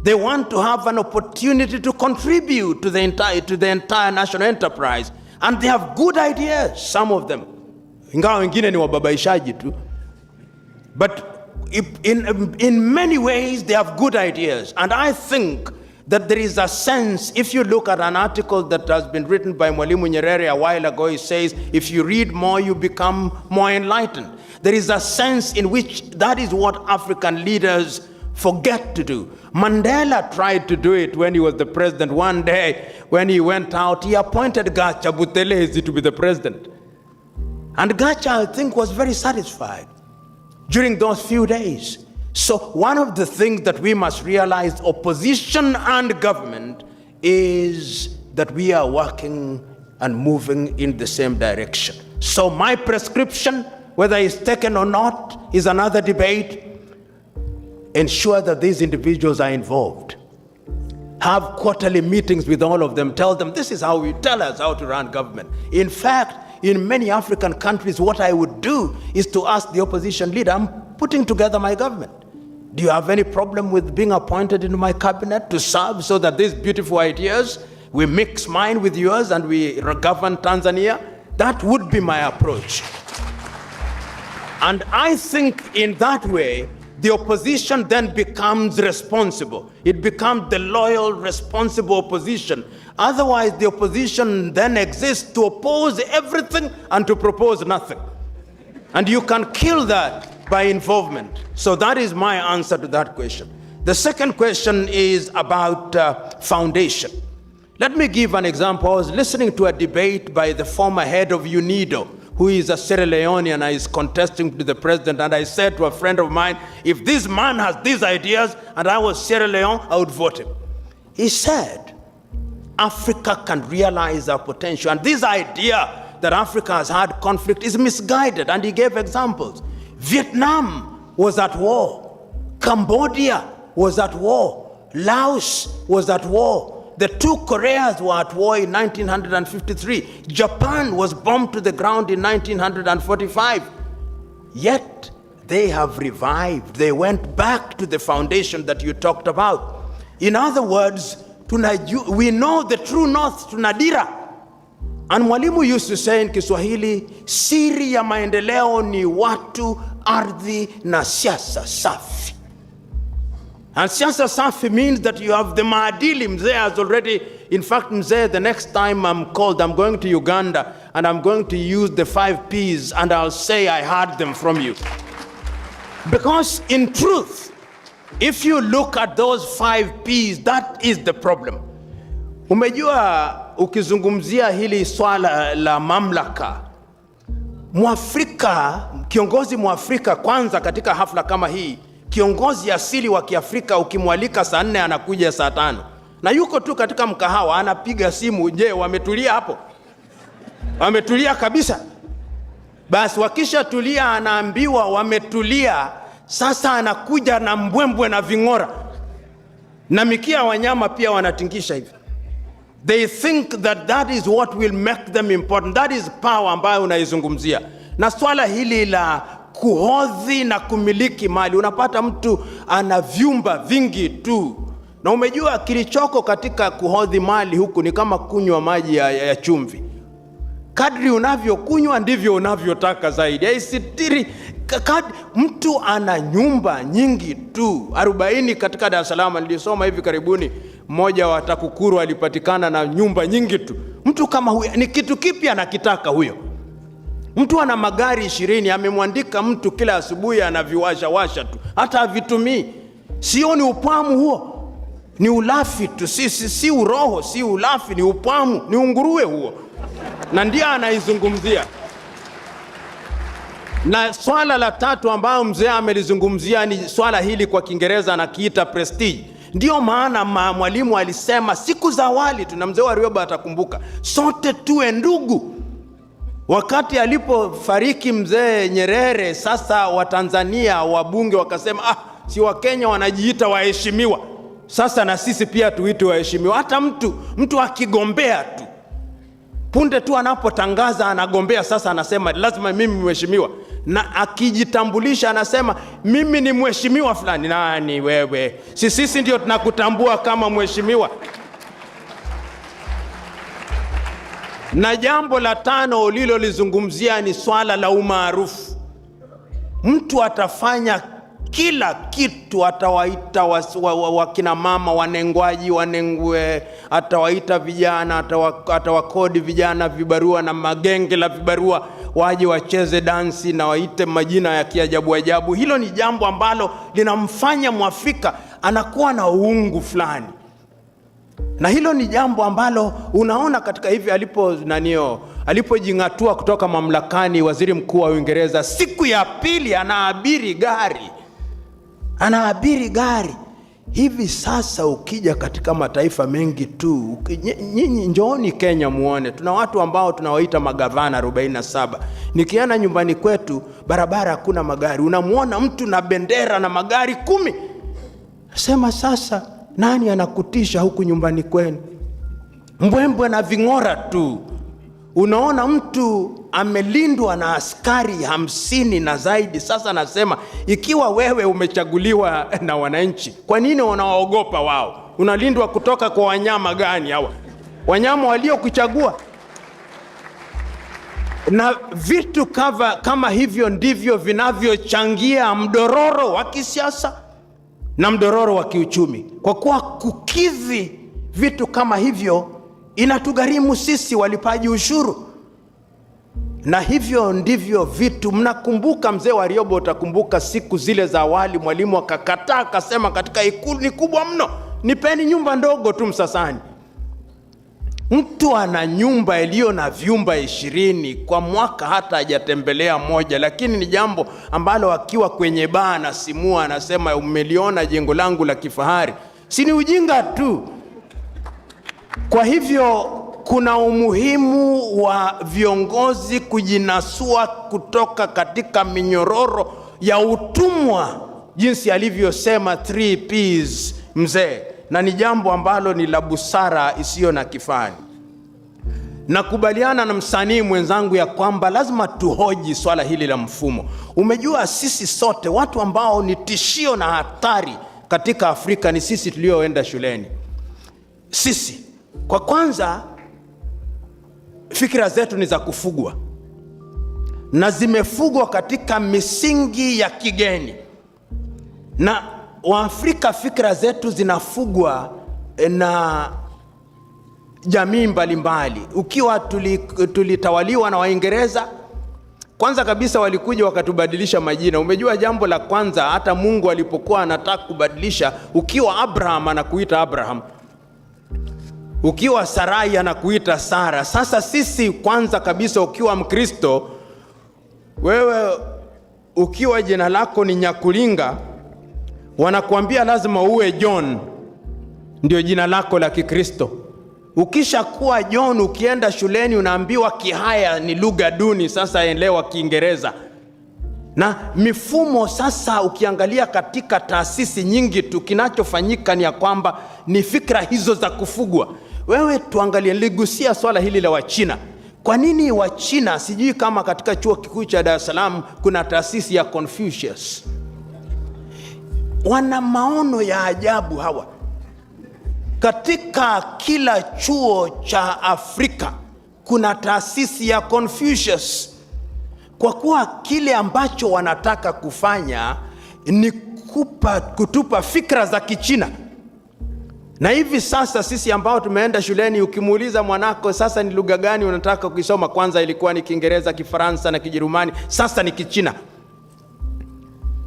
They want to have an opportunity to contribute to the entire national enterprise. And they have good ideas, some of them. Ingawa wengine ni wababaishaji tu. But in many ways, they have good ideas. And I think that there is a sense, if you look at an article that has been written by Mwalimu Nyerere a while ago, it says, if you read more, you become more enlightened. There is a sense in which that is what African leaders forget to do. Mandela tried to do it when he was the president. One day, when he went out, he appointed Gacha Buthelezi to be the president. And Gacha, I think, was very satisfied during those few days. So one of the things that we must realize, opposition and government, is that we are working and moving in the same direction. So my prescription, whether it's taken or not, is another debate. Ensure that these individuals are involved. Have quarterly meetings with all of them. Tell them, this is how you tell us how to run government. In fact, in many African countries, what I would do is to ask the opposition leader, I'm putting together my government. Do you have any problem with being appointed into my cabinet to serve so that these beautiful ideas, we mix mine with yours and we govern Tanzania? That would be my approach. And I think in that way, the opposition then becomes responsible. It becomes the loyal, responsible opposition. Otherwise, the opposition then exists to oppose everything and to propose nothing. And you can kill that by involvement. So that is my answer to that question. The second question is about foundation. Let me give an example. I was listening to a debate by the former head of UNIDO, who is a Sierra Leonean and is contesting to the president. And I said to a friend of mine, if this man has these ideas and I was Sierra Leone, I would vote him. He said, Africa can realize our potential. And this idea that Africa has had conflict is misguided. And he gave examples. Vietnam was at war. Cambodia was at war. Laos was at war. The two Koreas were at war in 1953. Japan was bombed to the ground in 1945. Yet they have revived. They went back to the foundation that you talked about. In other words, we know the true north, tunadira. And Mwalimu used to say in Kiswahili, siri ya maendeleo ni watu, ardhi na siasa safi. And siasa safi means that you have the maadili. Mzee has already, in fact, Mzee, the next time I'm called, I'm going to Uganda and I'm going to use the 5 P's and I'll say I heard them from you. Because in truth, if you look at those 5 P's, that is the problem. Umejua ukizungumzia hili swala la mamlaka, Mwafrika, kiongozi Mwafrika kwanza katika hafla kama hii, kiongozi asili wa Kiafrika ukimwalika saa 4 anakuja saa 5. Na yuko tu katika mkahawa anapiga simu, je, wametulia hapo? Wametulia kabisa. Basi wakisha tulia anaambiwa wametulia, sasa anakuja na mbwembwe na ving'ora. Na mikia wanyama pia wanatingisha hivi. They think that that is what will make them important. That is power ambayo unaizungumzia. Na swala hili la kuhodhi na kumiliki mali, unapata mtu ana vyumba vingi tu. Na umejua kilichoko katika kuhodhi mali huku ni kama kunywa maji ya chumvi. Kadri unavyokunywa ndivyo unavyotaka zaidi. Haisitiri. Mtu ana nyumba nyingi tu 40 katika Dar es Salaam. Nilisoma hivi karibuni, mmoja wa TAKUKURU alipatikana na nyumba nyingi tu. Mtu kama huyo ni kitu kipi anakitaka huyo? Mtu ana magari 20, amemwandika mtu kila asubuhi anaviwasha tu, hata havitumii. Sio ni upwamu huo? Ni ulafi tu, si uroho, si ulafi, ni upwamu, ni unguruwe huo. Na ndiye anaizungumzia. Na swala la tatu ambao mzee amelizungumzia ni swala hili kwa Kiingereza anakiita prestige. Ndio maana Mwalimu alisema siku za awali, tuna mzee Warioba atakumbuka, sote tuwe ndugu. Wakati alipofariki mzee Nyerere, sasa Watanzania wabunge wakasema, si Wakenya wanajiita waheshimiwa, sasa na sisi pia tuitwe waheshimiwa. Hata mtu akigombea tu, punde tu anapotangaza anagombea, sasa anasema lazima mimi mheshimiwa. Na akijitambulisha anasema mimi ni mheshimiwa fulani. Nani wewe? Sisi ndio tunakutambua kama mheshimiwa. Na jambo la tano ulilolizungumzia ni swala la umaarufu. Mtu atafanya kila kitu, atawaita wakina mama wanengwaji, wanengwe, atawaita vijana, atawakodi vijana vibarua na magenge la vibarua waje wacheze dansi na waite majina ya kiajabu ajabu. Hilo ni jambo ambalo linamfanya Mwafrika anakuwa na uungu fulani. Na hilo ni jambo ambalo unaona katika hivi alipojingatua kutoka mamlakani waziri mkuu wa Uingereza, siku ya pili anaabiri gari. Hivi sasa ukija katika mataifa mengi tu, nyinyi njooni Kenya muone, tuna watu ambao tunawaita magavana 47. Nikiana nyumbani kwetu barabara hakuna magari, unamuona mtu na bendera na magari 10. Sema sasa, nani anakutisha huku nyumbani kwenu? Mbwembwe na ving'ora tu. Unaona mtu amelindwa na askari 50 na zaidi. Sasa nasema, ikiwa wewe umechaguliwa na wananchi, kwa nini unawaogopa wao? Unalindwa kutoka kwa wanyama gani hawa? Wanyama waliokuchagua. Na vitu kama hivyo ndivyo vinavyochangia mdororo wa kisiasa na mdororo wa kiuchumi. Kwa kuwa kukidhi vitu kama hivyo inatugharimu sisi walipaji ushuru. Na hivyo ndivyo vitu, mnakumbuka mzee Warioba, utakumbuka siku zile za awali Mwalimu akakataa, akasema katika Ikulu ni kubwa mno, nipeni nyumba ndogo tu Msasani. Mtu ana nyumba iliyo na vyumba 20 kwa mwaka, hata hajatembelea moja, lakini ni jambo ambalo akiwa kwenye baa na simua anasema umeliona jengo langu la kifahari. Si ni ujinga tu? Kwa hivyo kuna umuhimu wa viongozi kujinasua kutoka katika minyororo ya utumwa, jinsi alivyosema 3 P's mzee, na ni jambo ambalo ni la busara isiyo na kifani. Nakubaliana na msanii mwenzangu ya kwamba lazima tuhoji swala hili la mfumo. Umejua sisi sote watu ambao ni tishio na hatari katika Afrika ni sisi tulioenda shuleni. Sisi kwa kwanza, fikra zetu ni za kufugwa, na zimefugwa katika misingi ya kigeni. Na Waafrika fikra zetu zinafugwa na jamii mbalimbali. Ukiwa tulitawaliwa na Waingereza, kwanza kabisa walikuja wakatubadilisha majina. Umejua jambo la kwanza, hata Mungu alipokuwa anataka kubadilisha, ukiwa Abraham anakuita Abraham, ukiwa Sarai anakuita Sara. Sasa sisi kwanza kabisa, ukiwa Mkristo, wewe ukiwa jina lako ni Nyakulinga, wanakuambia lazima uwe John, ndio jina lako la Kikristo. Ukisha kuwa John, ukienda shuleni unaambiwa Kihaya ni lugha duni, sasa elewa Kiingereza. Na mifumo sasa, ukiangalia katika taasisi nyingi tu, kinachofanyika ni ya kwamba ni fikra hizo za kufugwa. Wewe tuangalie, niligusia swala hili la Wachina. Kwa nini Wachina, sijui kama katika chuo kikuu cha Dar es Salaam kuna taasisi ya Confucius. Wana maono ya ajabu hawa. Katika kila chuo cha Afrika kuna taasisi ya Confucius, kwa kuwa kile ambacho wanataka kufanya ni kutupa fikra za Kichina. Na hivi sasa sisi ambao tumeenda shuleni, ukimuuliza mwanako sasa ni lugha gani unataka kusoma, kwanza ilikuwa ni Kiingereza, Kifaransa na Kijerumani, sasa ni Kichina.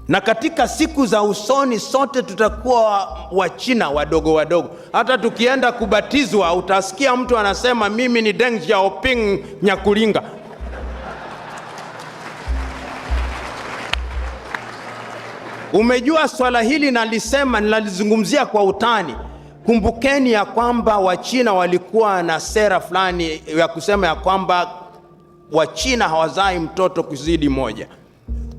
Na katika siku za usoni sote tutakuwa Wachina wadogo wadogo. Hata tukienda kubatizwa utasikia mtu anasema mimi ni Deng Xiaoping Nyakulinga. Umejua swala hili nalizungumzia kwa utani. Kumbukeni ya kwamba Wachina walikuwa na sera fulani ya kusema ya kwamba Wachina hawazai mtoto kuzidi moja.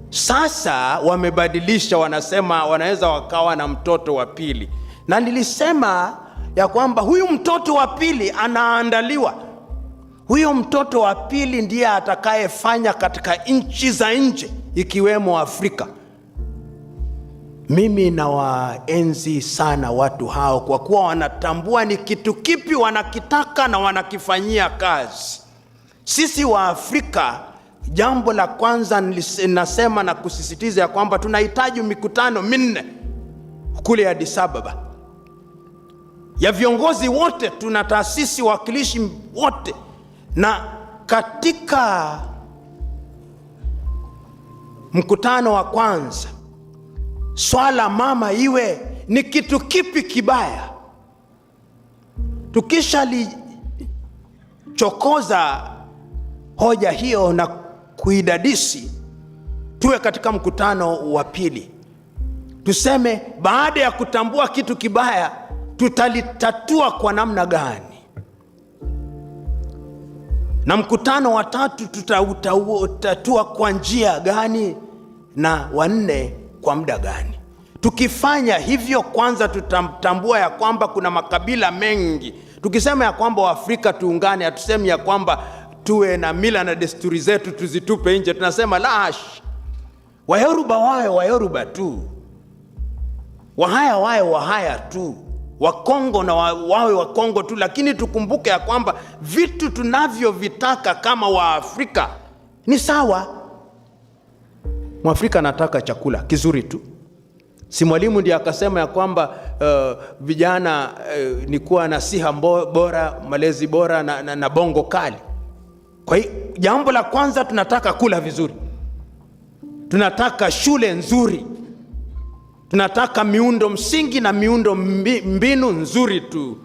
Sasa wamebadilisha, wanasema wanaweza wakawa na mtoto wa pili. Na nilisema ya kwamba huyu mtoto wa pili anaandaliwa. Huyo mtoto wa pili ndiye atakayefanya katika nchi za nje ikiwemo Afrika. Mimi nawaenzi sana watu hao kwa kuwa wanatambua ni kitu kipi wanakitaka na wanakifanyia kazi. Sisi wa Afrika, jambo la kwanza nasema na kusisitiza ya kwamba tunahitaji mikutano minne kule Addis Ababa ya viongozi wote, tuna taasisi wakilishi wote, na katika mkutano wa kwanza swala mama iwe ni kitu kipi kibaya. Tukisha lichokoza hoja hiyo na kuidadisi, tuwe katika mkutano wa pili tuseme baada ya kutambua kitu kibaya tutalitatua kwa namna gani, na mkutano wa tatu tutautatua kwa njia gani, na wa nne kwa muda gani. Tukifanya hivyo, kwanza tutatambua ya kwamba kuna makabila mengi. Tukisema ya kwamba Waafrika tuungane, hatusemi ya kwamba tuwe na mila na desturi zetu tuzitupe nje. Tunasema lash, Wayoruba wawe Wayoruba tu, Wahaya wawe Wahaya tu, Wakongo na wawe Wakongo tu, lakini tukumbuke ya kwamba vitu tunavyovitaka kama Waafrika ni sawa. Mwafrika anataka chakula kizuri tu. Si mwalimu ndiye akasema ya kwamba vijana ni kuwa na siha bora, malezi bora na bongo kali. Kwa hiyo jambo la kwanza tunataka kula vizuri, tunataka shule nzuri, tunataka miundo msingi na miundo mbinu nzuri tu,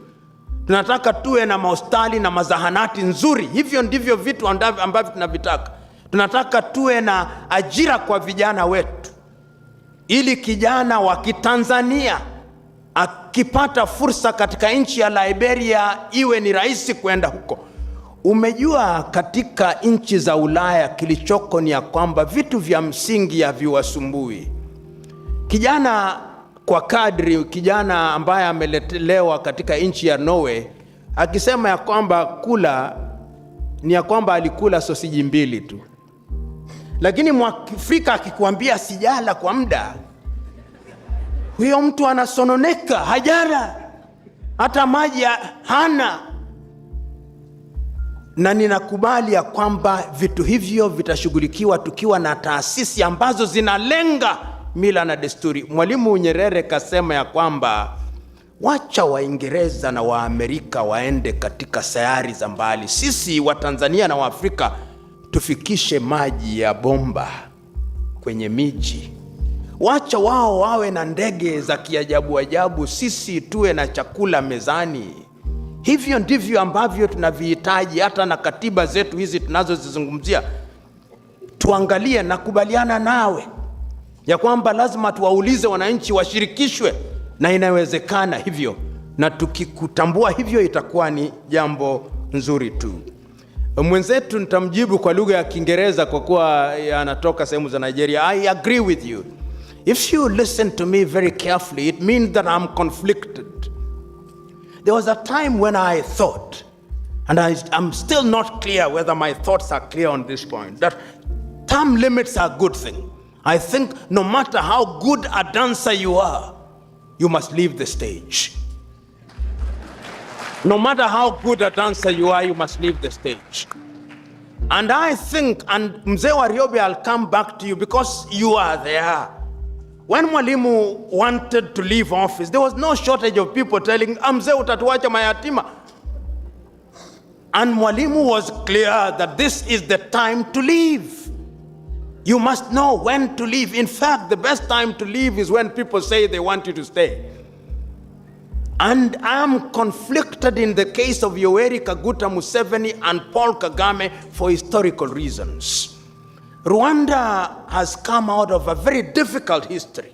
tunataka tuwe na mahospitali na mazahanati nzuri. Hivyo ndivyo vitu ambavyo tunavitaka. Tunataka tuwe na ajira kwa vijana wetu, ili kijana wa Kitanzania akipata fursa katika nchi ya Liberia iwe ni rahisi kwenda huko. Umejua katika nchi za Ulaya kilichoko ni ya kwamba vitu vya msingi haviwasumbui kijana. Kwa kadri kijana ambaye ameletelewa katika nchi ya Norway akisema ya kwamba kula ni ya kwamba alikula sosiji 2 tu, lakini Mwafrika akikwambia sijala kwa muda, huyo mtu anasononeka, hajara hata maji hana. Na ninakubali ya kwamba vitu hivyo vitashughulikiwa tukiwa na taasisi ambazo zinalenga mila na desturi. Mwalimu Nyerere kasema ya kwamba wacha Waingereza na Waamerika waende katika sayari za mbali, sisi wa Tanzania na Waafrika tufikishe maji ya bomba kwenye miji. Wacha wao wawe na ndege za kiajabu ajabu, sisi tuwe na chakula mezani. Hivyo ndivyo ambavyo tunavihitaji. Hata na katiba zetu hizi tunazozizungumzia, tuangalie na kubaliana nawe ya kwamba lazima tuwaulize wananchi washirikishwe, na inawezekana hivyo, na tukikutambua hivyo itakuwa ni jambo nzuri tu. Mwenzetu nitamjibu kwa lugha ya Kiingereza kwa kuwa anatoka sehemu za Nigeria. I agree with you. If you listen to me very carefully, it means that I'm conflicted. There was a time when I thought, and I'm still not clear whether my thoughts are clear on this point, that term limits are a good thing. I think no matter how good a dancer you are, you must leave the stage. No matter how good a dancer you are, you must leave the stage. And I think, and Mzee Wariobe, I'll come back to you because you are there. When Mwalimu wanted to leave office, there was no shortage of people telling, Mzee utatuacha mayatima. And Mwalimu was clear that this is the time to leave. You must know when to leave. In fact, the best time to leave is when people say they want you to stay. And I'm conflicted in the case of Yoweri Kaguta Museveni and Paul Kagame for historical reasons. Rwanda has come out of a very difficult history.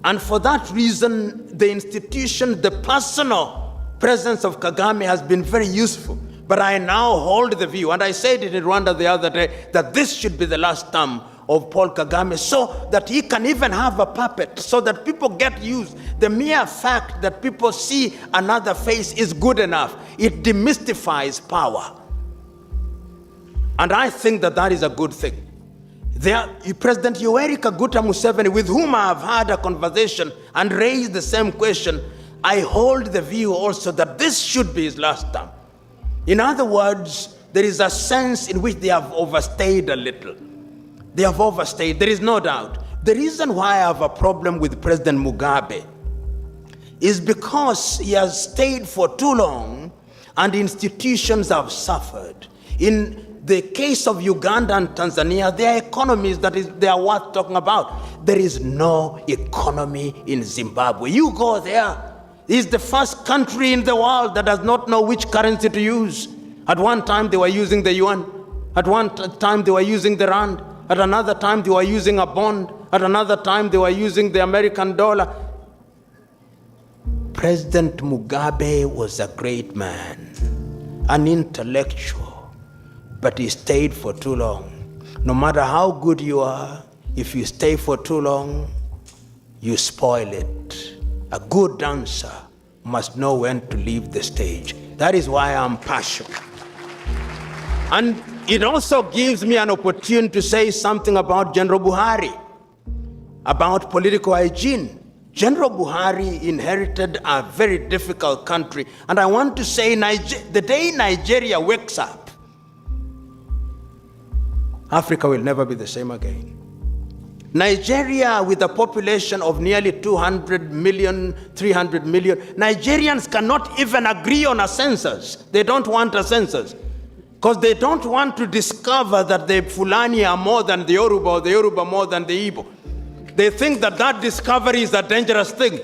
And for that reason, the institution, the personal presence of Kagame has been very useful. But I now hold the view, and I said it in Rwanda the other day, that this should be the last term of Paul Kagame, so that he can even have a puppet, so that people get used. The mere fact that people see another face is good enough. It demystifies power. And I think that that is a good thing. President Yoweri Kaguta Museveni, with whom I have had a conversation and raised the same question, I hold the view also that this should be his last term. In other words, there is a sense in which they have overstayed a little. They have overstayed, there is no doubt. The reason why I have a problem with President Mugabe is because he has stayed for too long and institutions have suffered. In the case of Uganda and Tanzania, there are economies they are worth talking about. There is no economy in Zimbabwe. You go there. It's the first country in the world that does not know which currency to use. At one time, they were using the yuan. At one time, they were using the rand. At another time, they were using a bond. At another time, they were using the American dollar. President Mugabe was a great man, an intellectual, but he stayed for too long. No matter how good you are, if you stay for too long, you spoil it. A good dancer must know when to leave the stage. That is why I'm passionate. And it also gives me an opportunity to say something about General Buhari, about political hygiene. General Buhari inherited a very difficult country. And I want to say, the day Nigeria wakes up, Africa will never be the same again. Nigeria, with a population of nearly 200 million, 300 million, Nigerians cannot even agree on a census. They don't want a census because they don't want to discover that the Fulani are more than the Yoruba or the Yoruba more than the Igbo. They think that that discovery is a dangerous thing.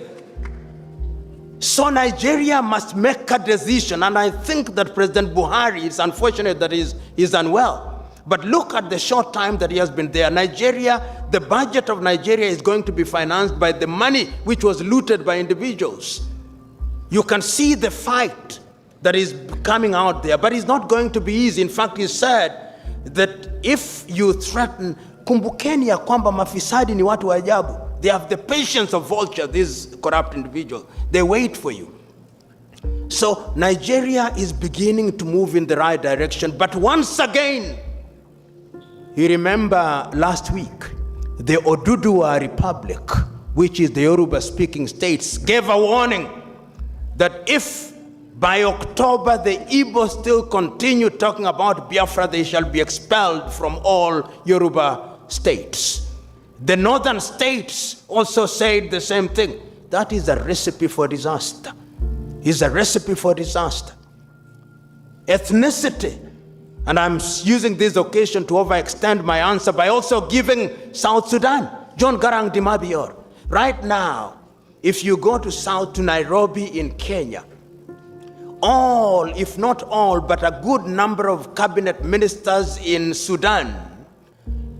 So Nigeria must make a decision, and I think that President Buhari, it's unfortunate that he's unwell. But look at the short time that he has been there. Nigeria, the budget of Nigeria is going to be financed by the money which was looted by individuals. You can see the fight that is coming out there, but it's not going to be easy. In fact, he said that if you threaten, kumbukeni ya kwamba mafisadi ni watu wa ajabu. They have the patience of vulture, these corrupt individuals. They wait for you. So Nigeria is beginning to move in the right direction, but once again, you remember last week, the Oduduwa Republic, which is the Yoruba-speaking states, gave a warning that if by October the Igbo still continue talking about Biafra, they shall be expelled from all Yoruba states. The northern states also said the same thing. That is a recipe for disaster. It's a recipe for disaster. Ethnicity. And I'm using this occasion to overextend my answer by also giving South Sudan, John Garang Dimabior. Right now, if you go to Nairobi in Kenya, all, if not all, but a good number of cabinet ministers in Sudan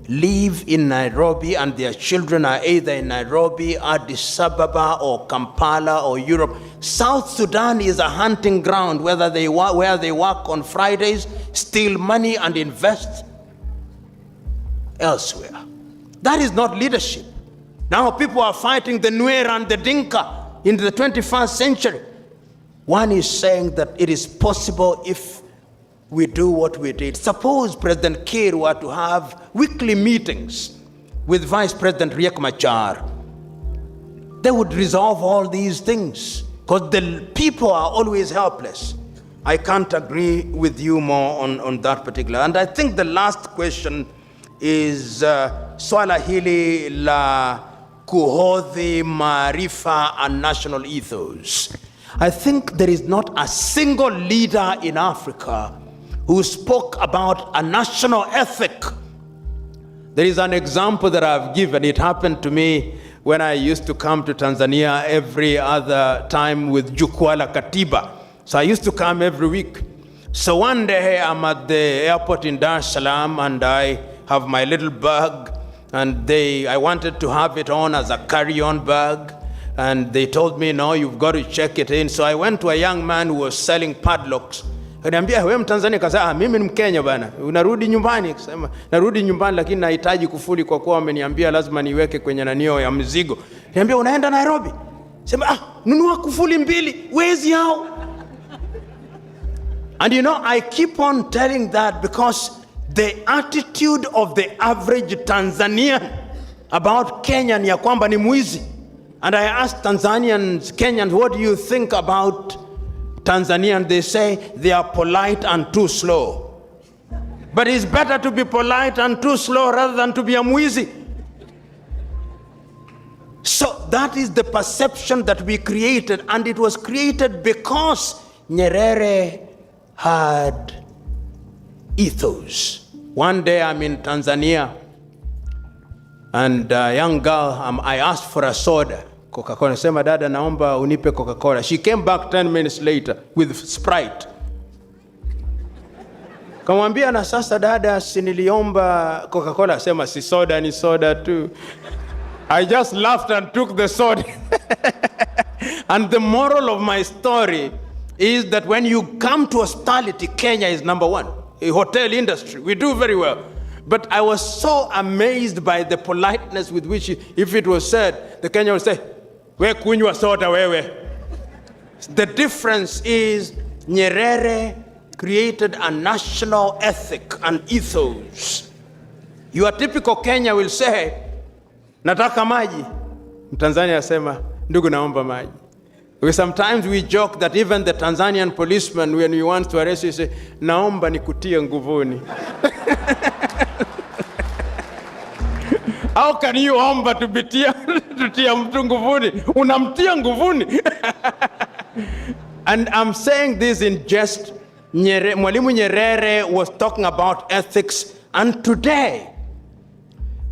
live in Nairobi, and their children are either in Nairobi, Addis Ababa, or Kampala, or Europe. South Sudan is a hunting ground where they work on Fridays, steal money, and invest elsewhere. That is not leadership. Now people are fighting the Nuer and the Dinka in the 21st century. One is saying that it is possible if we do what we did. Suppose President Kiir were to have weekly meetings with Vice President Riek Machar. They would resolve all these things because the people are always helpless. I can't agree with you more on that particular. And I think the last question is swala hili la kuhodhi maarifa and national ethos. I think there is not a single leader in Africa who spoke about a national ethic. There is an example that I've given. It happened to me when I used to come to Tanzania every other time with Jukwaa la Katiba. So I used to come every week. So one day I'm at the airport in Dar es Salaam and I have my little bag, and I wanted to have it on as a carry-on bag, and they told me, no, you've got to check it in. So I went to a young man who was selling padlocks. Akaniambia, wewe Mtanzania? Kasema, mimi ni Mkenya bana. Unarudi nyumbani? Kasema, narudi nyumbani lakini nahitaji kufuli kwa kuwa wameniambia lazima niweke kwenye nanio ya mzigo. Niambia, unaenda Nairobi? Sema, nunua kufuli 2, wezi hao. And you know, I keep on telling that because the attitude of the average Tanzanian about Kenya ni ya kwamba ni mwizi. And I asked Tanzanians, Kenyans, what do you think about Tanzanians? They say they are polite and too slow. But it's better to be polite and too slow rather than to be a mwizi. So that is the perception that we created, and it was created because Nyerere had ethos. One day I'm in Tanzania, and a young girl, I asked for a soda, Coca-Cola. Sema, dada, naomba unipe Coca-Cola. She came back 10 minutes later with Sprite. Kamwambia, na sasa dada, si niliomba Coca-Cola. Sema, si soda, ni soda too. I just laughed and took the soda. And the moral of my story is that when you come to hospitality, Kenya is number 1. A hotel industry, we do very well. But I was so amazed by the politeness with which, if it was said, the Kenyan would say, we kunywa soda wewe. The difference is Nyerere created a national ethic and ethos. Your typical Kenya will say, nataka maji. Mtanzania asema, ndugu naomba maji. Sometimes we joke that even the Tanzanian policeman, when we want to arrest you, say, naomba nikutie nguvuni. How can you omba tutia mtu nguvuni? Unamtia nguvuni. And I'm saying this in jest. Mwalimu Nyerere was talking about ethics, and today,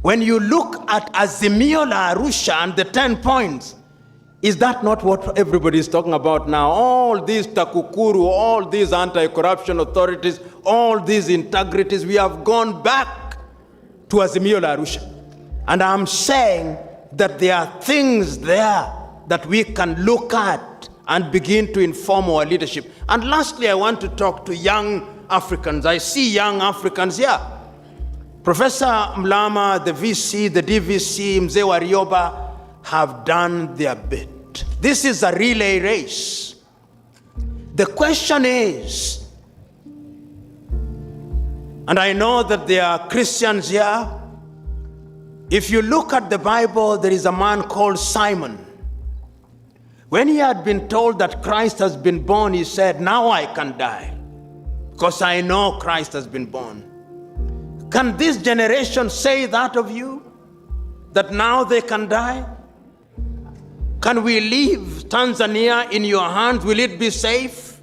when you look at Azimio la Arusha and the 10 points, is that not what everybody is talking about now? All these TAKUKURU, all these anti-corruption authorities, all these integrities, we have gone back to Azimio la Arusha. And I'm saying that there are things there that we can look at and begin to inform our leadership. And lastly, I want to talk to young Africans. I see young Africans here. Professor Mlama, the VC, the DVC, Mzee Warioba have done their bit. This is a relay race. The question is, and I know that there are Christians here, if you look at the Bible, there is a man called Simon. When he had been told that Christ has been born, he said, now I can die, because I know Christ has been born. Can this generation say that of you? That now they can die? Can we leave Tanzania in your hands? Will it be safe?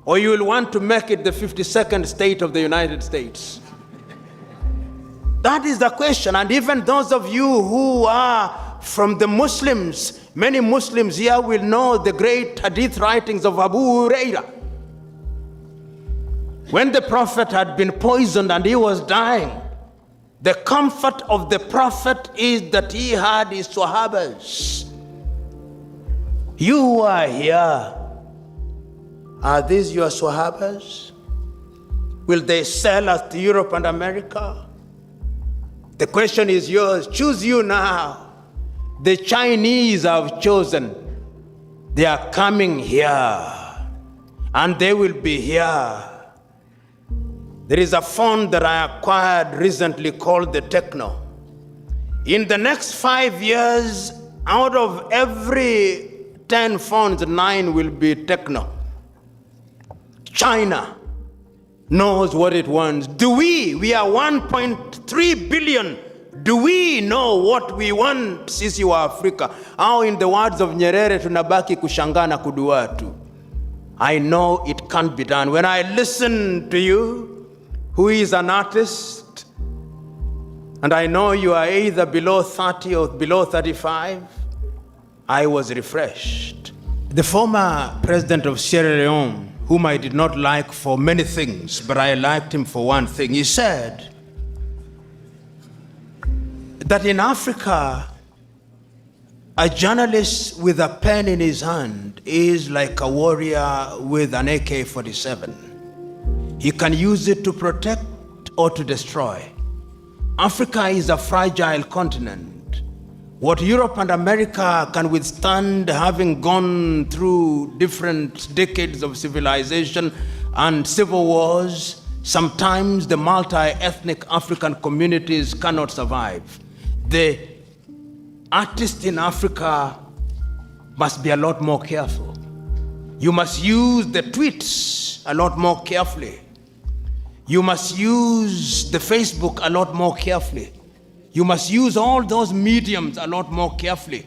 Or you will want to make it the 52nd state of the United States? That is the question. And even those of you who are from the Muslims, many Muslims here will know the great hadith writings of Abu Huraira. When the Prophet had been poisoned and he was dying, the comfort of the Prophet is that he had his Sahabas. You who are here, are these your Sahabas? Will they sell us to Europe and America? The question is yours. Choose you now. The Chinese have chosen. They are coming here, and they will be here. There is a phone that I acquired recently called the Techno. In the next 5 years, out of every 10 phones, 9 will be Techno. China knows what it wants. We are 1.3 3 billion. Do we know what we want sisi wa Afrika? Au in the words of Nyerere, tunabaki kushangaa na kudua tu. I know it can't be done. When I listen to you, who is an artist, and I know you are either below 30 or below 35, I was refreshed. The former president of Sierra Leone, whom I did not like for many things, but I liked him for one thing, he said that in Africa, a journalist with a pen in his hand is like a warrior with an AK-47. He can use it to protect or to destroy. Africa is a fragile continent. What Europe and America can withstand, having gone through different decades of civilization and civil wars, sometimes the multi-ethnic African communities cannot survive. The artists in Africa must be a lot more careful. You must use the tweets a lot more carefully. You must use the Facebook a lot more carefully. You must use all those mediums a lot more carefully.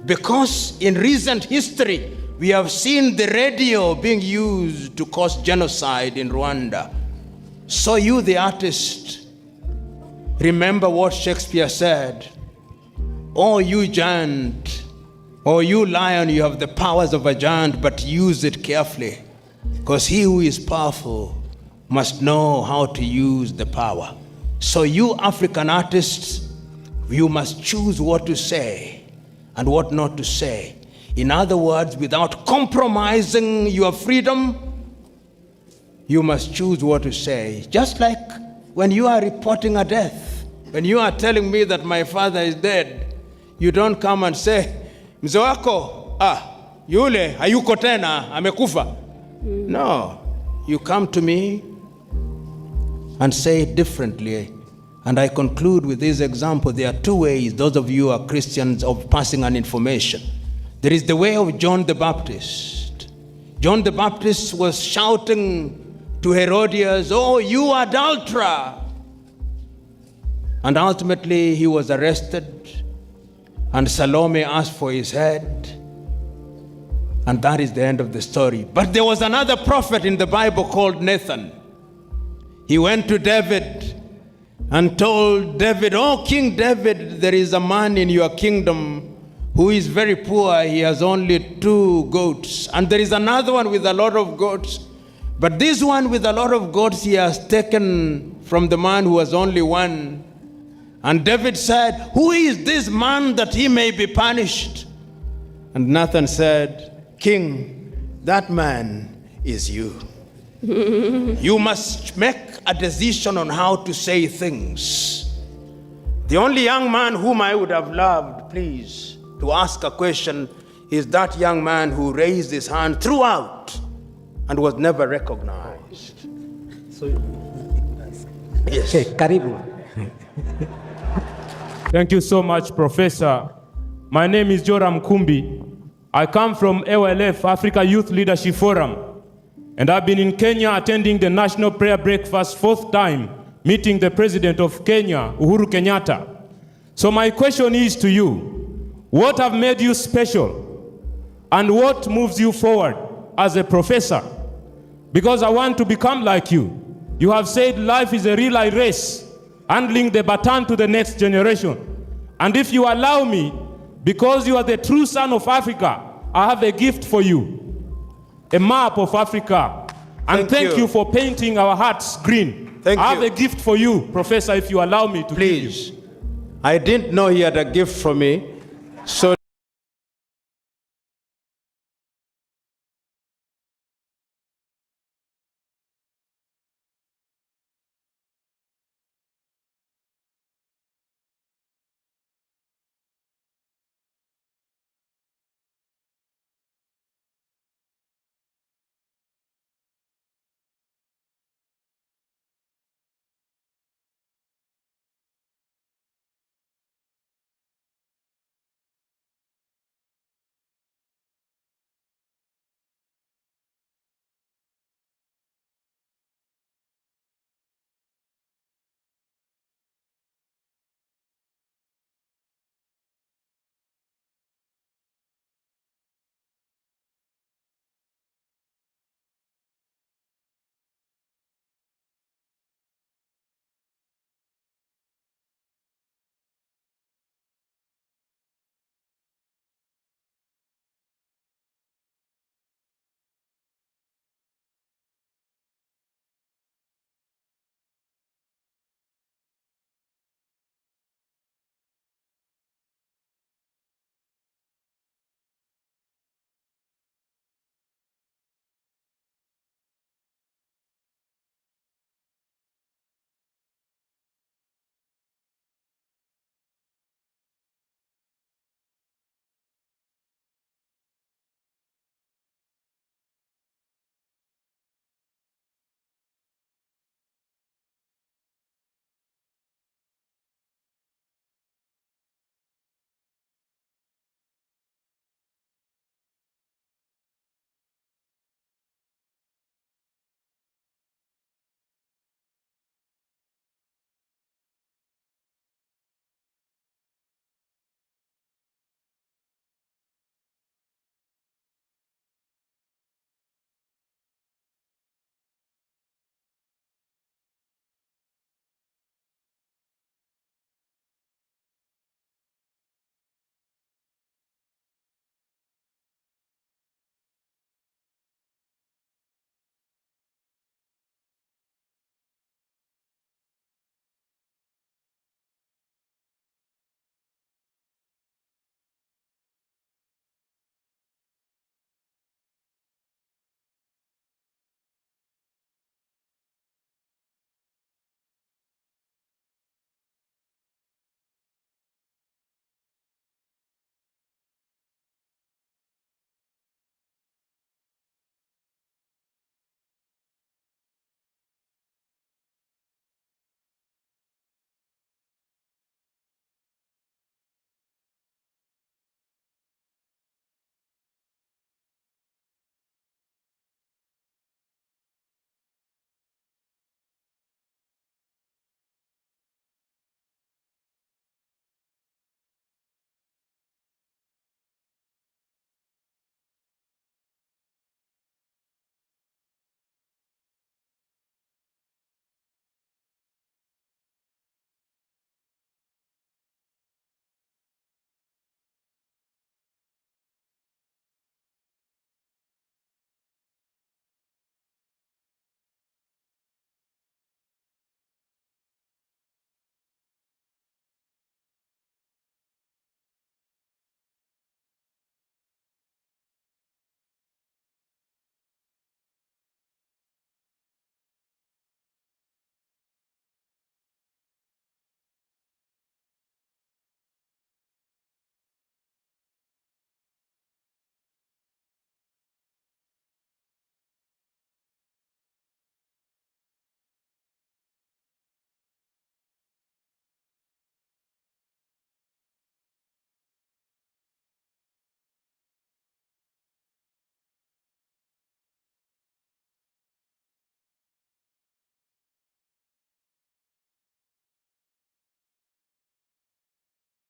Because in recent history, we have seen the radio being used to cause genocide in Rwanda. So you, the artist, remember what Shakespeare said. Oh, you giant, oh, you lion, you have the powers of a giant, but use it carefully. Because he who is powerful must know how to use the power. So you African artists, you must choose what to say and what not to say. In other words, without compromising your freedom, you must choose what to say. Just like when you are reporting a death, when you are telling me that my father is dead, you don't come and say, mzee wako, yule hayuko tena, amekufa. No, you come to me and say it differently. And I conclude with this example. There are two ways, those of you who are Christians, of passing an information. There is the way of John the Baptist. John the Baptist was shouting to Herodias, oh, you adulterer. And ultimately he was arrested, and Salome asked for his head. And that is the end of the story. But there was another prophet in the Bible called Nathan. He went to David and told David, oh, King David, there is a man in your kingdom who is very poor. He has only 2 goats. And there is another one with a lot of goats. But this one with a lot of goats he has taken from the man who has only 1. And David said, who is this man that he may be punished? And Nathan said, King, that man is you. You must make a decision on how to say things. The only young man whom I would have loved, please, to ask a question is that young man who raised his hand throughout and was never recognized. So, yes. Okay, karibu. Thank you so much, Professor. My name is Joram Kumbi. I come from ALF, Africa Youth Leadership Forum, and I've been in Kenya attending the National Prayer Breakfast 4th time, meeting the President of Kenya, Uhuru Kenyatta. So my question is to you, what have made you special, and what moves you forward as a professor? Because I want to become like you. You have said life is a relay race, handling the baton to the next generation. And if you allow me, because you are the true son of Africa, I have a gift for you, a map of Africa. And thank you for painting our hearts green. Thank I have you. a gift for you, Professor, if you allow me to Please. give you. I didn't know he had a gift for me, so